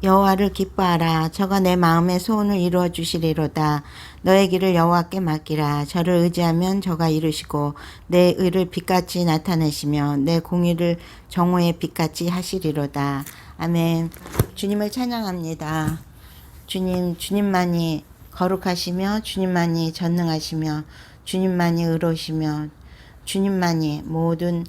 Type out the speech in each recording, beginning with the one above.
여호와를 기뻐하라. 저가 내 마음의 소원을 이루어 주시리로다. 너의 길을 여호와께 맡기라. 저를 의지하면 저가 이루시고 내 의를 빛같이 나타내시며 내 공의를 정오의 빛같이 하시리로다. 아멘. 주님을 찬양합니다. 주님만이 거룩하시며 주님만이 전능하시며 주님만이 의로우시며 주님만이 모든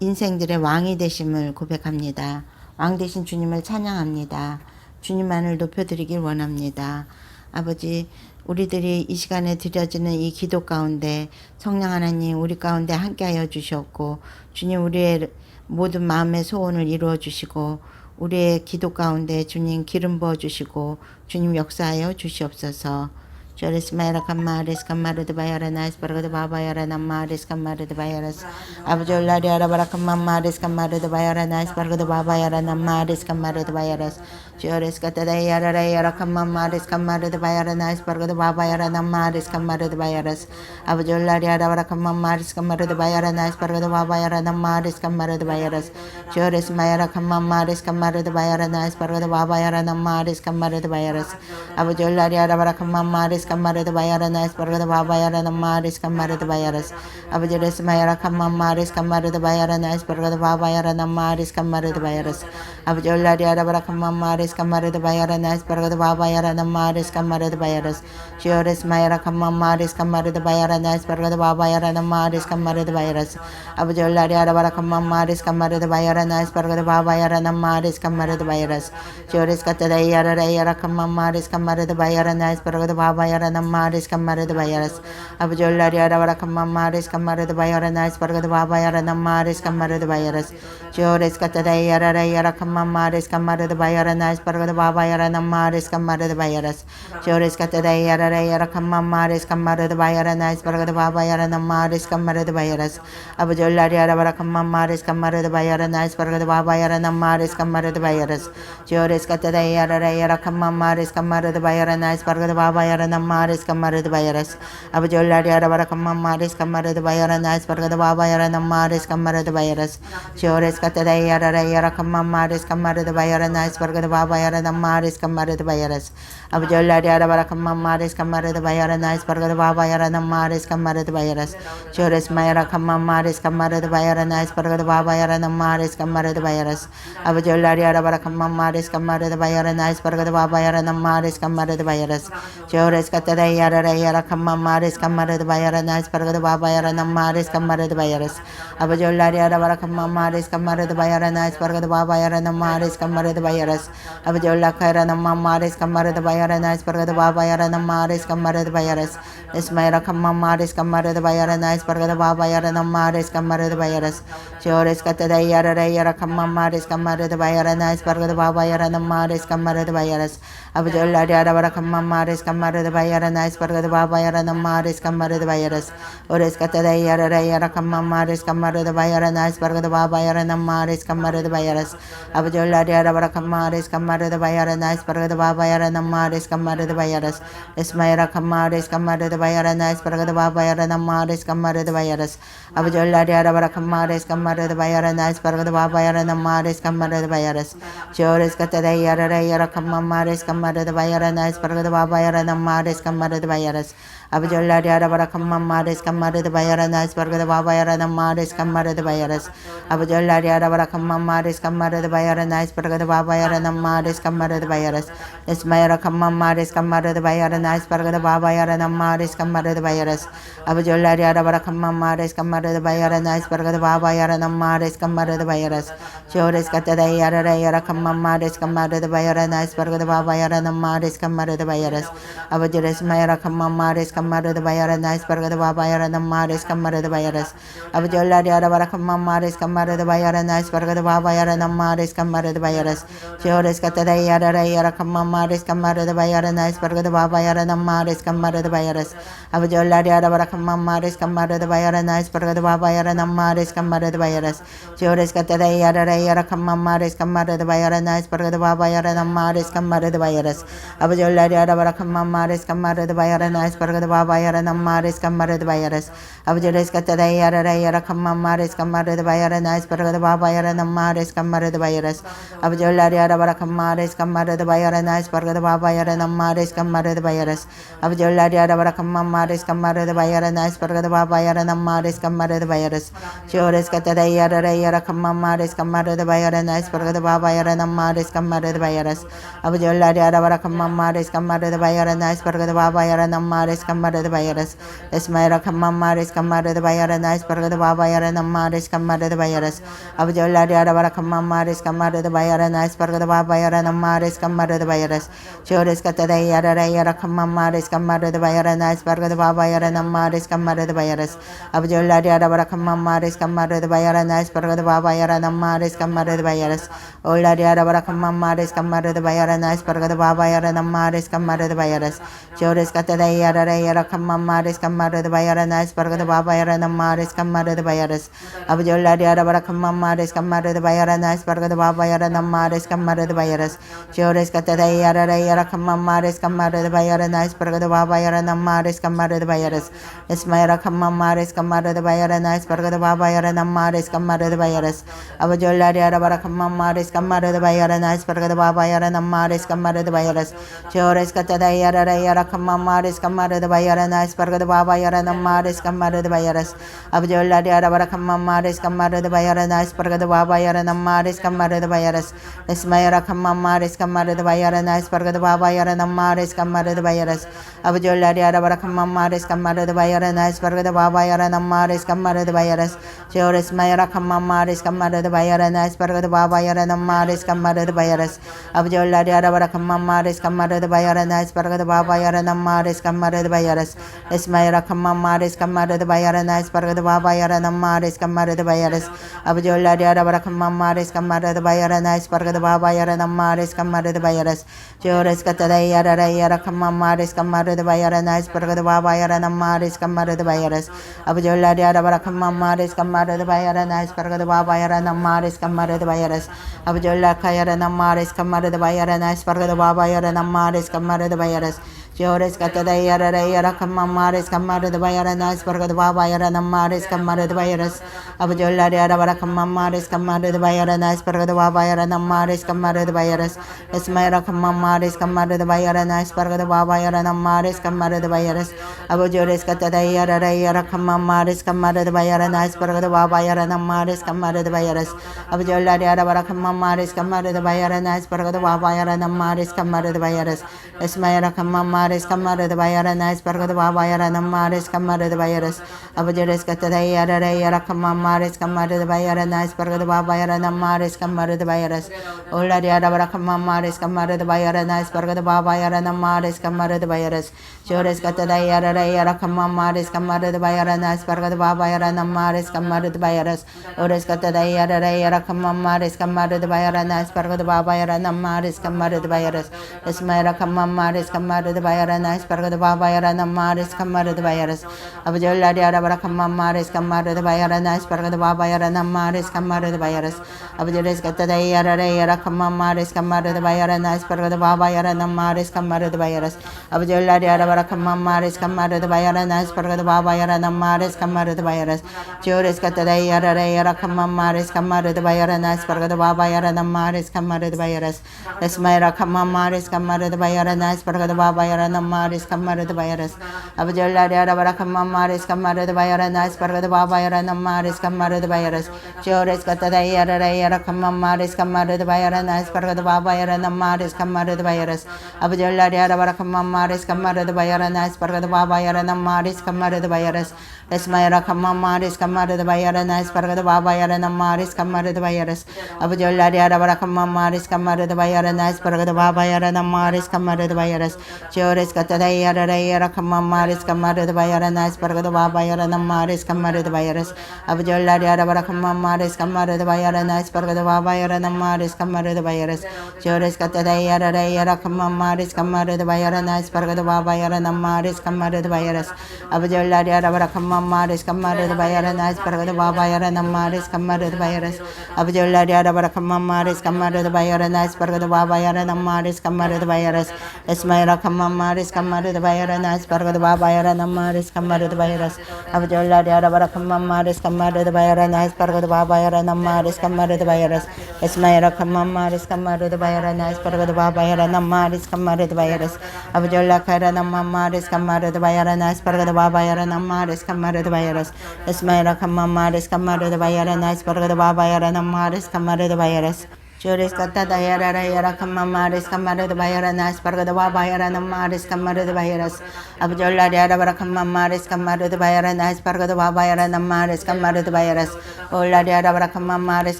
인생들의 왕이 되심을 고백합니다. 왕 되신 주님을 찬양합니다. 주님만을 높여드리길 원합니다. 아버지, 우리들이 이 시간에 드려지는 이 기도 가운데 성령 하나님 우리 가운데 함께하여 주셨고, 주님 우리의 모든 마음의 소원을 이루어 주시고, 우리의 기도 가운데 주님 기름 부어 주시고 주님 역사하여 주시옵소서. Joris Mayra Kamaris Kamarud Bayaranas Bargad Babayaranas Maris Kamarud Bayaras Abjolari Arabarakam Maris Kamarud Bayaranas Bargad Babayaranas Maris Kamarud Bayaras Joris Katadai Ararakam Maris Kamarud Bayaranas Bargad Babayaranas Maris Kamarud Bayaras Abjolari Arabarakam Maris Kamarud Bayaranas Bargad Babayaranas Maris Kamarud Bayaras Joris Mayra Kam Maris Kamarud Bayaranas Bargad Babayaranas Maris Kamarud Bayaras Abjolari Arabarakam Maris Kamarud Bayaranas Bargad Babayaranas Maris Kamarud Bayaras Abjulis Mayra Kamma Maris Kamarud Bayaranas Bargad Babayaranas Maris Kamarud Bayaras Abjolari Arabarakam Maris Kamarud Bayaranas Bargad Babayaranas Maris Kamarud Bayaras Joris Mayra Kamma Maris Kamarud Bayaranas Bargad Babayaranas Maris Kamarud Bayaras Abjolari Arabarakam Maris Kamarud Bayaranas Bargad Babayaranas Maris Kamarud Bayaras Joris Katadai Ararakam Maris Kamarud Bayaranas Bargad Babayaranas Maris Kamarud Bayaras Abjolari Arabarakam Maris Kamarud Bayaranas Bargad Babayaranas Maris Kamarud Bayaras Joris Katadai Ararakam Maris Kamarud Bayaranas Bargad Babayaranas Maris Kamarud Bayaras Joris Katadai Ararakam Maris Kamarud Bayaranas Bargad Babayaranas Maris Kamarud Bayaras Abjolari Arabarakam Maris Kamarud Bayaranas Bargad Babayaranas Maris Kamarud Bayaras Joris Katadai Ararakam Maris Kamarud Bayaranas Bargad Babayaranas Maris Kamarud Bayaras Abjolari Arabarakam Maris Kamarud Bayaranas Bargad Babayaranas Maris Kamarud Bayaras Joris Katadai Ararakam Maris Kamarud Bayaranas Bargad Babayaranas Maris Kamarud Bayaras Abjolari Arabarakam Maris Kamarud Bayaranas Bargad Babayaranas Maris Kamarud Bayaras Joris Mayra Kamma Maris Kamarud Bayaranas Bargad Babayaranas Maris Kamarud Bayaras Abjolari Arabarakam Maris Kamarud Bayaranas Bargad Babayaranas Maris Kamarud Bayaras Joris Katadai Ararakam Maris Kamarud Bayaranas Bargad Babayaranas Maris Kamarud Bayaras Abjolari Arabarakam Maris Kamarud Bayaranas Bargad Babayaranas Maris Kamarud Bayaras Abjolakaranam Maris Kamarud Bayaranas Bargad Babayaranas Maris Kamarud Bayaras Ismaira Kamma Maris Kamarud Bayaranas Bargad Babayaranas Maris Kamarud Bayaras Joris Katadai Ararakam Maris Kamarud Bayaranas Bargad Babayaranas Maris Kamarud Bayaras Abjolari Arabarakam Maris Kamarud Bayaranas Bargad Babayaranas Maris Kamarud Bayaras Joris Katadai Ararakam Maris Kamarud Bayaranas Bargad Babayaranas Maris Kamarud Bayaras Abjolari Arabarakam Maris Kamarud Bayaranas Bargad Babayaranas Maris Kamarud Bayaras Ismaira Kamaris Kamarud Bayaranas Bargad Babayaranas Maris Kamarud Bayaras Abjolari Arabarakam Maris Kamarud Bayaranas Bargad Babayaranas Maris Kamarud Bayaras Joris Katadai Ararakam Maris Kamarud Bayaranas Bargad Babayaranas Maris Kamarud Bayaras Abjolari Arabarakam Maris Kamarud Bayaranas Bargad Babayaranas Maris Kamarud Bayaras Abjolari Arabarakam Maris Kamarud Bayaranas Bargad Babayaranas Maris Kamarud Bayaras Ismaira Kamma Maris Kamarud Bayaranas Bargad Babayaranas Maris Kamarud Bayaras Abjolari Arabarakam Maris Kamarud Bayaranas Bargad Babayaranas Maris Kamarud Bayaras Joris Katadai Ararakam Maris Kamarud Bayaranas Bargad Babayaranas Maris Kamarud Bayaras Abjulis Mayra Kamma Maris Kamarud Bayaranas Bargad Babayaranas Maris Kamarud Bayaras Abjolari Arabarakam Maris Kamarud Bayaranas Bargad Babayaranas Maris Kamarud Bayaras Joris Katadai Ararakam Maris Kamarud Bayaranas Bargad Babayaranas Maris Kamarud Bayaras Abjolari Arabarakam Maris Kamarud Bayaranas Bargad Babayaranas Maris Kamarud Bayaras Joris Katadai Ararakam Maris Kamarud Bayaranas Bargad Babayaranas Maris Kamarud Bayaras Abjolari Arabarakam Maris Kamarud Bayaranas Bargad paragada baba yara namaris kamara the virus. Abjuris katada yara yara kamamaris kamara the virus nice paragada baba yara namaris kamara the virus. Abjula yara barakamaris kamara the virus nice paragada baba yara namaris kamara the virus. Abjula yara barakamaris kamara the virus nice paragada baba yara namaris kamara the virus. Chores katada yara kamamaris kamara the virus nice paragada baba yara namaris kamara the virus. Abjula yara barakamaris kamara the virus nice paragada baba yara namaris kamara the virus. Esmaira kamamaris kamara the virus nice paragada baba yara namaris kamara the virus. Abjula yara barakamaris kamara the virus nice paragada baba yara namaris kamara the virus. Chores katada yara kamamaris kamara the virus nice paragada baba yara namaris kamara the virus. Abjula yara barakamaris kamara the virus nice paragada baba yara namaris kamara the virus. Ola yara barakamaris kamara the virus nice paragada baba yara namaris kamara the virus. Chores katada yara kamamaris kamara the virus nice paragada baba yara namaris kamara the virus. Abjula yara barakamaris kamara the virus nice paragada baba yara namaris kamara the virus. Chores katada yara kamamaris kamara the virus nice paragada baba yara namaris kamara the virus. Esmaira kamamaris kamara the virus nice paragada baba yara namaris kamara the virus. Abjula yara barakamaris kamara the virus nice paragada baba yara namaris kamara the virus. Chores katada yara kamamaris kamara the virus nice paragada baba yara namaris kamara the virus. Abjula yara barakamaris kamara the virus nice paragada baba yara namaris kamara the virus. Esmaira kamamaris kamara the virus nice paragada baba yara namaris kamara the virus. Abjula yara barakamaris kamara the virus nice paragada baba yara namaris kamara the virus. Chores maira kamamaris kamara the virus nice paragada baba yara namaris kamara the virus. Abjula yara barakamaris kamara the virus nice paragada baba yara namaris kamara the virus. Esmaira kamamaris kamara the virus nice paragada baba yara namaris kamara the virus. Abjula yara barakamaris kamara the virus nice paragada baba yara namaris kamara the virus. Chores katada yara kamamaris kamara the virus nice paragada baba yara namaris kamara the virus. Abjula yara barakamaris kamara the virus nice paragada baba yara namaris kamara the virus. Abjula kayara namaris kamara the virus nice paragada baba yara namaris kamara the virus. Chores katada yara kamamaris kamara the virus nice paragada baba yara namaris kamara the virus. Abjula yara barakamaris kamara the virus nice paragada baba yara namaris kamara the virus. Esmaira kamamaris kamara the virus nice paragada baba yara namaris kamara the virus. Abjures katada yara kamamaris kamara the virus nice paragada baba yara namaris kamara the virus. Abjula yara barakamaris kamara the virus nice paragada baba yara namaris kamara the virus. Esmaira kamamaris kamara the virus nice paragada baba yara namaris kamara the virus. Abjures katada yara kamamaris kamara the virus nice paragada baba yara namaris kamara the virus. Ola yara barakamaris kamara the virus nice paragada baba yara namaris kamara the virus. Chores katada yara kamamaris kamara the virus nice paragada baba yara namaris kamara the virus. Ores katada yara kamamaris kamara the virus nice paragada baba yara namaris kamara the virus. Esmaira kamamaris kamara the virus nice paragada baba yara namaris kamara the virus. Abjula yara barakamaris kamara the virus nice paragada baba yara namaris kamara the virus. Abjures katada yara kamamaris kamara the virus nice paragada baba yara namaris kamara the virus. Abjula yara barakamaris kamara the virus nice paragada baba yara namaris kamara the virus. Chores katada yara kamamaris kamara the virus nice paragada baba yara namaris kamara the virus. Esmaira kamamaris kamara the virus nice paragada baba yara namaris kamara the virus. Abjula yara barakamaris kamara the virus nice paragada baba yara namaris kamara the virus. Chores katada yara kamamaris kamara the virus nice paragada baba yara namaris kamara the virus. Abjula yara barakamaris kamara the virus nice paragada baba yara namaris kamara the virus. Esmaira kamamaris kamara the virus nice paragada baba yara namaris kamara the virus. Abjula yara barakamaris kamara the virus nice paragada baba yara namaris kamara the virus. Chores katada yara kamamaris kamara the virus nice paragada baba yara namaris kamara the virus. Abjula yara barakamaris kamara the virus nice paragada baba yara namaris kamara the virus. Chores katada yara kamamaris kamara the virus nice paragada baba yara namaris kamara the virus. Abjula yara barakamaris kamara the virus nice paragada baba yara namaris kamara the virus. Abjula yara barakamaris kamara the virus nice paragada baba yara namaris kamara the virus. Esmaira kamamaris maris kamaru bayara nas pargada bayara nam maris kamaru bayras abajo lari arabara kamma maris kamaru bayara nas pargada bayara nam maris kamaru bayras esmaira kamma maris kamaru bayara nas pargada bayara nam maris kamaru bayras abajo lakara nam maris kamaru bayara nas pargada bayara nam maris kamaru bayras esmaira kamma maris kamaru bayara nas pargada bayara nam maris kamaru bayras Chores kata dayara rayara kamma maris kamara de bayara nas parga de bayara nam maris kamara de bayaras abjolla dayara bara kamma maris kamara de bayara nas parga de bayara nam maris kamara de bayaras olla dayara bara kamma maris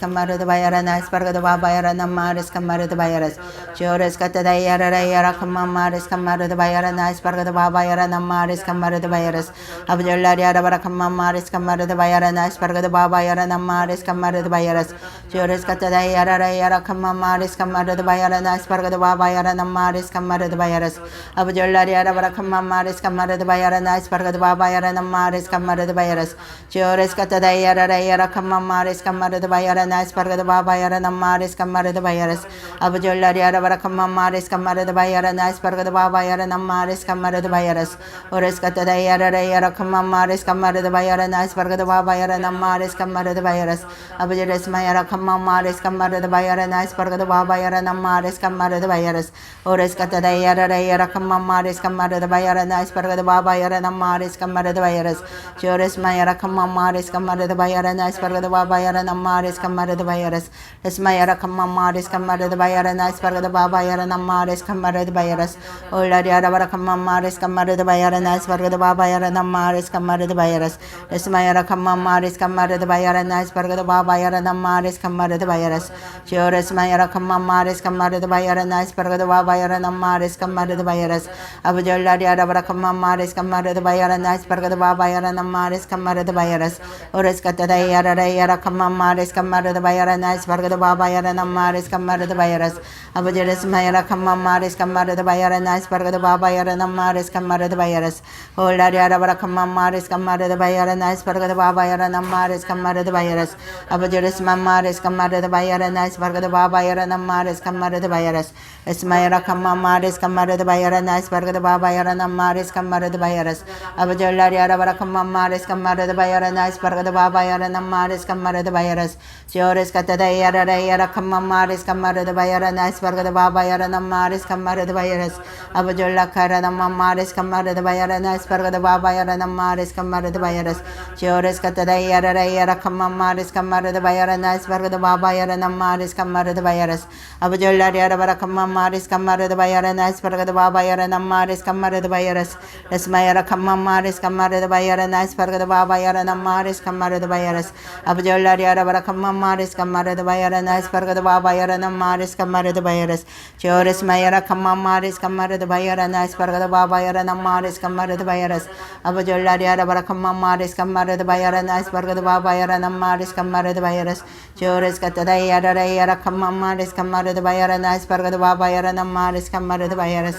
kamara de bayara nas parga de bayara nam maris kamara de bayaras chores kata dayara rayara kamma maris kamara de bayara nas parga de bayara nam maris kamara de bayaras abjolla dayara bara kamma maris kamara de bayara nas parga de bayara nam maris kamara de bayaras chores kata dayara rayara kamma maris kamara de bayara nas parga de bayara nam maris kamara de bayaras abjolla dayara bara kamma maris kamara de bayara nas parga de bayara nam maris kamara de bayaras chores kata dayara rayara kamma maris kamara de bayara nas parga de bayara nam maris kamara de bayaras abjolla dayara bara kamma maris kamara de bayara nas parga de bayara nam maris kamara de bayaras ores kata dayara rayara kamma maris kamara de bayara nas parga de bayara nam maris kamara de bayaras abjolla mayara kamma maris kamara de bayara nas parga de bayara nam maris kamara de bayaras ores kata dayara rayara kamma maris kamara de bayara nas parga de bayara nam maris kamara de bayaras chores mayara kamma maris kamara de bayara nas parga de bayara nam maris kamara de bayaras esmayara kamma maris kamara de bayara nas parga de bayara nam maris kamara de bayaras olla dayara bara kamma maris kamara de bayara nas parga de bayara nam maris kamara de bayaras esmayara kamma maris kamara de bayara nas parga de bayara nam maris kamara de bayaras chores mayara kamma maris kamara de bayara nas parga de bayara nam maris kamara de bayaras abjolla dayara bara kamma maris kamara de bayara nas parga de bayara nam maris kamara de bayaras ores kata dayara rayara kamma maris kamara de bayara nas parga de bayara nam maris kamara de bayaras abjolla mayara kamma maris kamara de bayara nas parga de bayara nam maris kamara de bayaras olla dayara bara kamma maris kamara de bayara nas parga de bayara nam maris kamara de bayaras abjolla maris kamara de bayara nas parga de bayara nam maris kamara de bayaras esmayara kamma maris kamara de bayara nas parga de bayara nam maris kamara de bayaras abjolla dayara bara kamma maris kamara de bayara nas parga de bayara nam maris kamara de bayaras chores kata dayara rayara kamma maris kamara de bayara nas parga de bayara nam maris kamara de bayaras abjolla kara nam maris kamara de bayara nas parga de bayara nam maris kamara de bayaras chores kata dayara rayara kamma maris kamara de bayara nas parga de bayara nam maris kamara de bayaras abjolla dayara bara kamma maris kamara de bayara nas parga de bayara nam maris kamara de bayaras esmayara kamma maris kamara de bayara nas parga de bayara nam maris kamara de bayaras abjolla dayara bara kamma maris kamara de bayara nas parga de bayara nam maris kamara de bayaras chores mayara kamma maris kamara de bayara nas parga de bayara nam maris kamara de bayaras abjolla dayara bara kamma maris kamara de bayara nas parga de bayara nam maris kamara de bayaras chores kata dayara rayara kamma maris kamara de bayara nas parga de bayara nam maris kamara de bayaras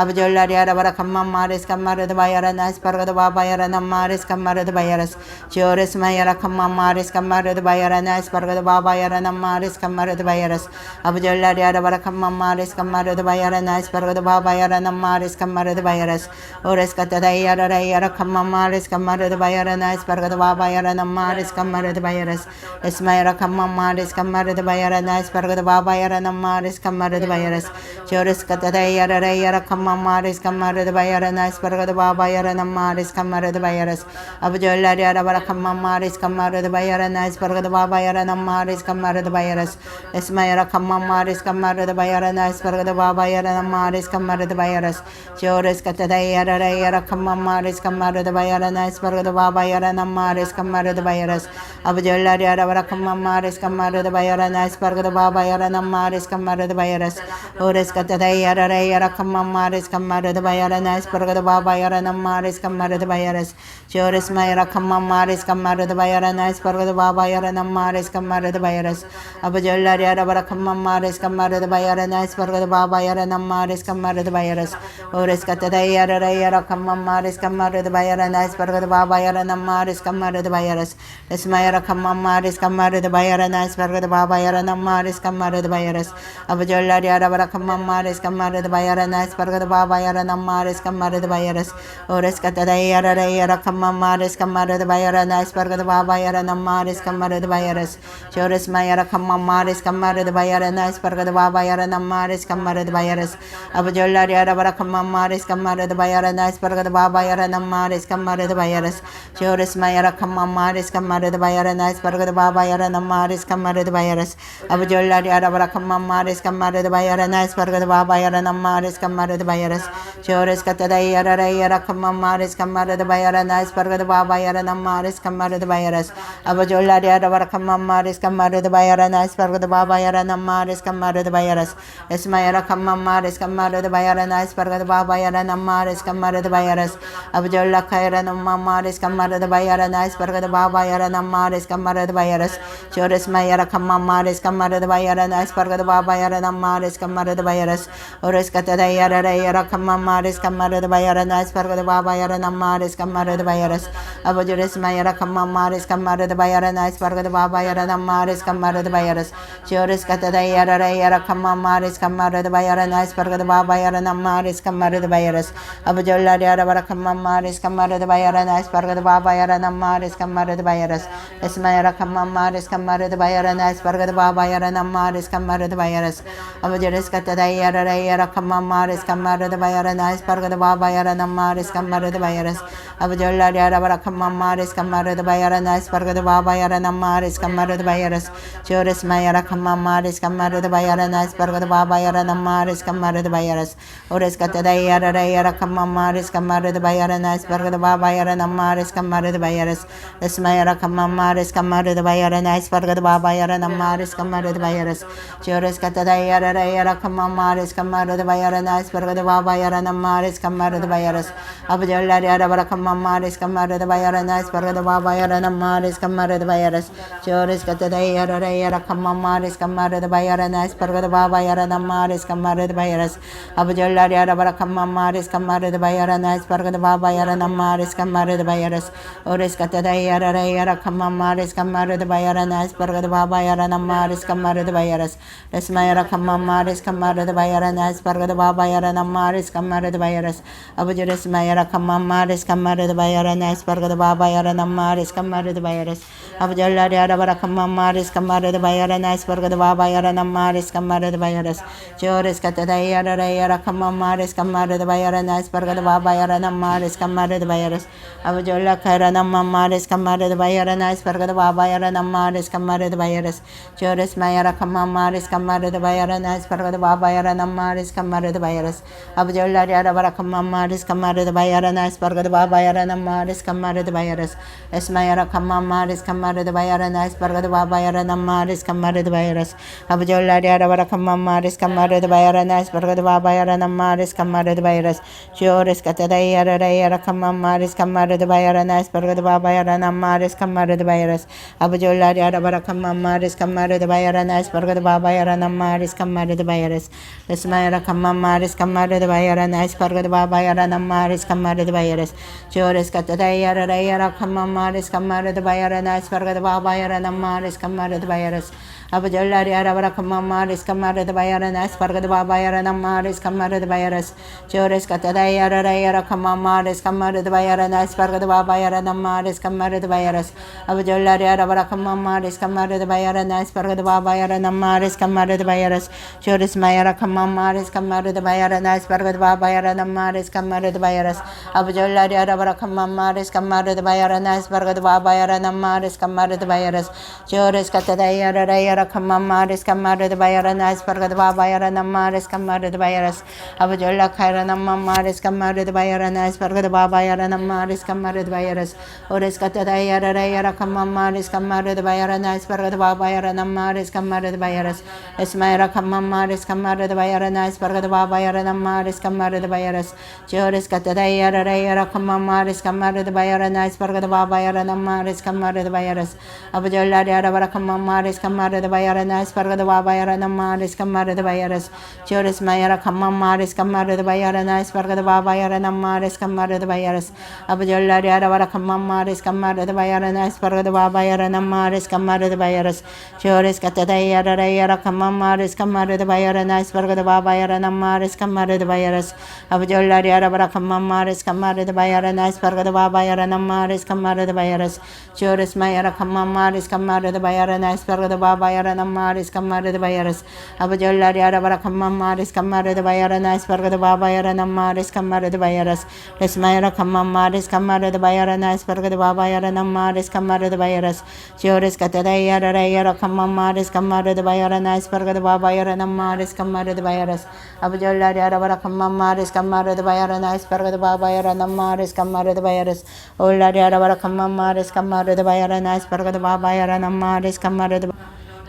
abjolla dayara bara kamma maris kamara de bayara nas parga de bayara nam maris kamara de bayaras chores mayara kamma maris kamara de bayara nas parga de bayara nam maris kamara de bayaras abjolla dayara bara kamma maris kamara de bayara nas parga de bayara nam maris kamara de bayaras ores kata dayara rayara kamma maris kamara de bayara nas parga de bayara nam maris kamara de bayaras esmayara kamma maris kamara de bayara nas parga de bayara nam maris kamara de bayaras chores kata dayara rayara kamma maris kamara de bayara nas parga de bayara nam maris kamara de bayaras abjolla dayara bara kamma maris kamara de bayara nas parga de bayara nam maris kamara de bayaras esmayara kamma maris kamara de bayara nas parga de bayara nam maris kamara de bayaras chores kata dayara rayara kamma maris kamara de bayara nas parga de bayara nam maris kamara de bayaras abjolla dayara bara kamma maris kamara de bayara nas parga de bayara nam maris kamara de bayaras ores kata dayara rayara kamma maris kamara de bayara nas parga de bayara nam maris kamara de bayaras chores mayara kamma maris kamara de bayara nas parga de bayara nam maris kamara de bayaras abjolla dayara bara kamma maris kamara de bayara nas parga de bayara nam maris kamara de bayaras ores kata dayara rayara kamma maris kamara de bayara nas parga de bayara nam maris kamara de bayaras esmayara kamma maris kamara de bayara nas parga de bayara nam mares kamare de bayaras abajalla yara barakam mares kamare de bayara nas parga de baba yara namares kamare de bayaras ores katada yara kam mares kamare de bayara nas parga de baba yara namares kamare de bayaras chores mayara kam mares kamare de bayara nas parga de baba yara namares kamare de bayaras abajalla yara barakam mares kamare de bayara nas parga de baba yara namares kamare de bayaras chores mayara kam mares kamare de bayara nas parga de baba yara namares kamare de bayaras abajalla yara barakam mares kamare de bayara nas parga de baba yara namares kamare de bayaras chores katada yara kam mares kamare de bayara nas parga de baba yara namares kamare de bayaras abajalla yara barakam mares kamare de bayara nas parga de baba yara namares kamare de bayaras esmayara kam mares kamare de bayara nas parga de baba yara namares kamare de bayaras abajalla khaira namares kamare de bayara nas parga de baba yara namares kamare de bayaras chores mayara kam mares kamare de bayara nas parga de baba yara namares kamare de bayaras ores katada yara kam mares kamare de bayara nas parga de baba yara namares kamare de bayaras abajures mayara kam mares kamare de bayara nas parga de baba yara namares kamare de bayaras chores katada yara kam mares kamare de bayara nas parga de baba yara namares kamare de bayaras abajalla yara kam mares kamare de bayara nas parga de baba yara namares kamare de bayaras esmayara kam mares kamare de bayara nas parga de baba yara namares kamare de bayaras abajures katada yara kam mares kamare de bayara nas parga de baba yara namares kamare de bayaras abajalla yara kam mares kamare de bayara nas parga de baba yara namares kamare de bayaras chores mayara kam mares kamare de bayara nas parga de baba yara namares kamare de bayaras ores katada yara kam mares kamare de bayara nas parga de baba yara namares kamare de bayaras esmayara kam mares kamare de bayara nas parga de baba yara namares kamare de bayaras chores katada yara kam mares kamare de bayara nas parga de baba yara namares kamare de bayaras abajalla yara kam mares kamare de bayara nas parga de baba yara namares kamare de bayaras chores katada yara kam mares kamare de bayara nas parga de baba yara namares kamare de bayaras abajalla yara kam mares kamare de bayara nas parga de baba yara namares kamare de bayaras ores katada yara kam mares kamare de bayara nas parga de baba yara namares kamare de bayaras esmayara kam mares kamare de bayara nas parga de baba yara namares kamare de bayaras abajures mayara kam mares kamare de bayara nas parga de baba yara namares kamare de bayaras abajalla yara kam mares kamare de bayara nas parga de baba yara namares kamare de bayaras chores katada yara kam mares kamare de bayara nas parga de baba yara namares kamare de bayaras abajalla khaira namares kamare de bayara nas parga de baba yara namares kamare de bayaras chores mayara kam mares kamare de bayara nas parga de baba yara namares kamare de bayaras abajalla yara kam mares kamare de bayara nas parga de baba yara namares kamare de bayaras esmayara kam mares kamare de bayara nas parga de baba yara namares kamare de bayaras abajalla yara kam mares kamare de bayara nas parga de baba yara namares kamare de bayaras chores katada yara kam mares kamare de bayara nas parga de baba yara namares kamare de bayaras abajalla yara kam mares kamare de bayara nas parga de baba yara namares kamare de bayaras esmayara kam mares kamare de bayara nas parga de baba yara namares kamare de bayaras chores katada yara kam mares kamare de bayara nas parga de baba yara namares kamare de bayaras abajalla yara kam mares kamare de bayara nas parga de baba yara namares kamare de bayaras chores katada yara kam mares kamare de bayara nas parga de baba yara namares kamare de bayaras abajalla yara kam mares kamare de bayara nas parga de baba yara namares kamare de bayaras chores mayara kam mares kamare de bayara nas parga de baba yara namares kamare de bayaras abajalla yara kam mares kamare de bayara nas parga de baba yara namares kamare de bayaras chores katada yara kam mares kamare de bayara nas parga de baba yara namares kamare de bayaras abajalla khaira namares kamare de bayara nas parga de baba yara namares kamare de bayaras ores katada yara kam mares kamare de bayara nas parga de baba yara namares kamare de bayaras esmayara kam mares kamare de bayara nas parga de baba yara namares kamare de bayaras chores katada yara kam mares kamare de bayara nas parga de baba yara namares kamare de bayaras abajalla yara kam mares kamare de bayaranas parga de babayara maris kamara de bayaras Chores mayara kamma maris kamara de bayaranas parga de babayara maris kamara de bayaras Abjolla yara vara kamma maris kamara de bayaranas parga de babayara maris kamara de bayaras Chores katada yara kamma maris kamara de bayaranas parga de babayara maris kamara de bayaras Abjolla yara vara kamma maris kamara de bayaranas parga de babayara maris kamara de bayaras Chores mayara kamma maris kamara de bayaranas parga de babayara maris kamara de bayaras Abjolla yara vara kamma maris kamara de bayaranas parga de babayara maris kamara de bayaras Lesmayara kamma maris kamara de bayaranas parga de babayara maris kamara de bayaras Chores katada yara kamma maris kamara de bayaranas parga de babayara maris kamara de bayaras Abjolla yara vara kamma maris kamara de bayaranas parga de babayara maris kamara de bayaras Olla yara vara kamma maris kamara de bayaranas parga de babayara maris kamara de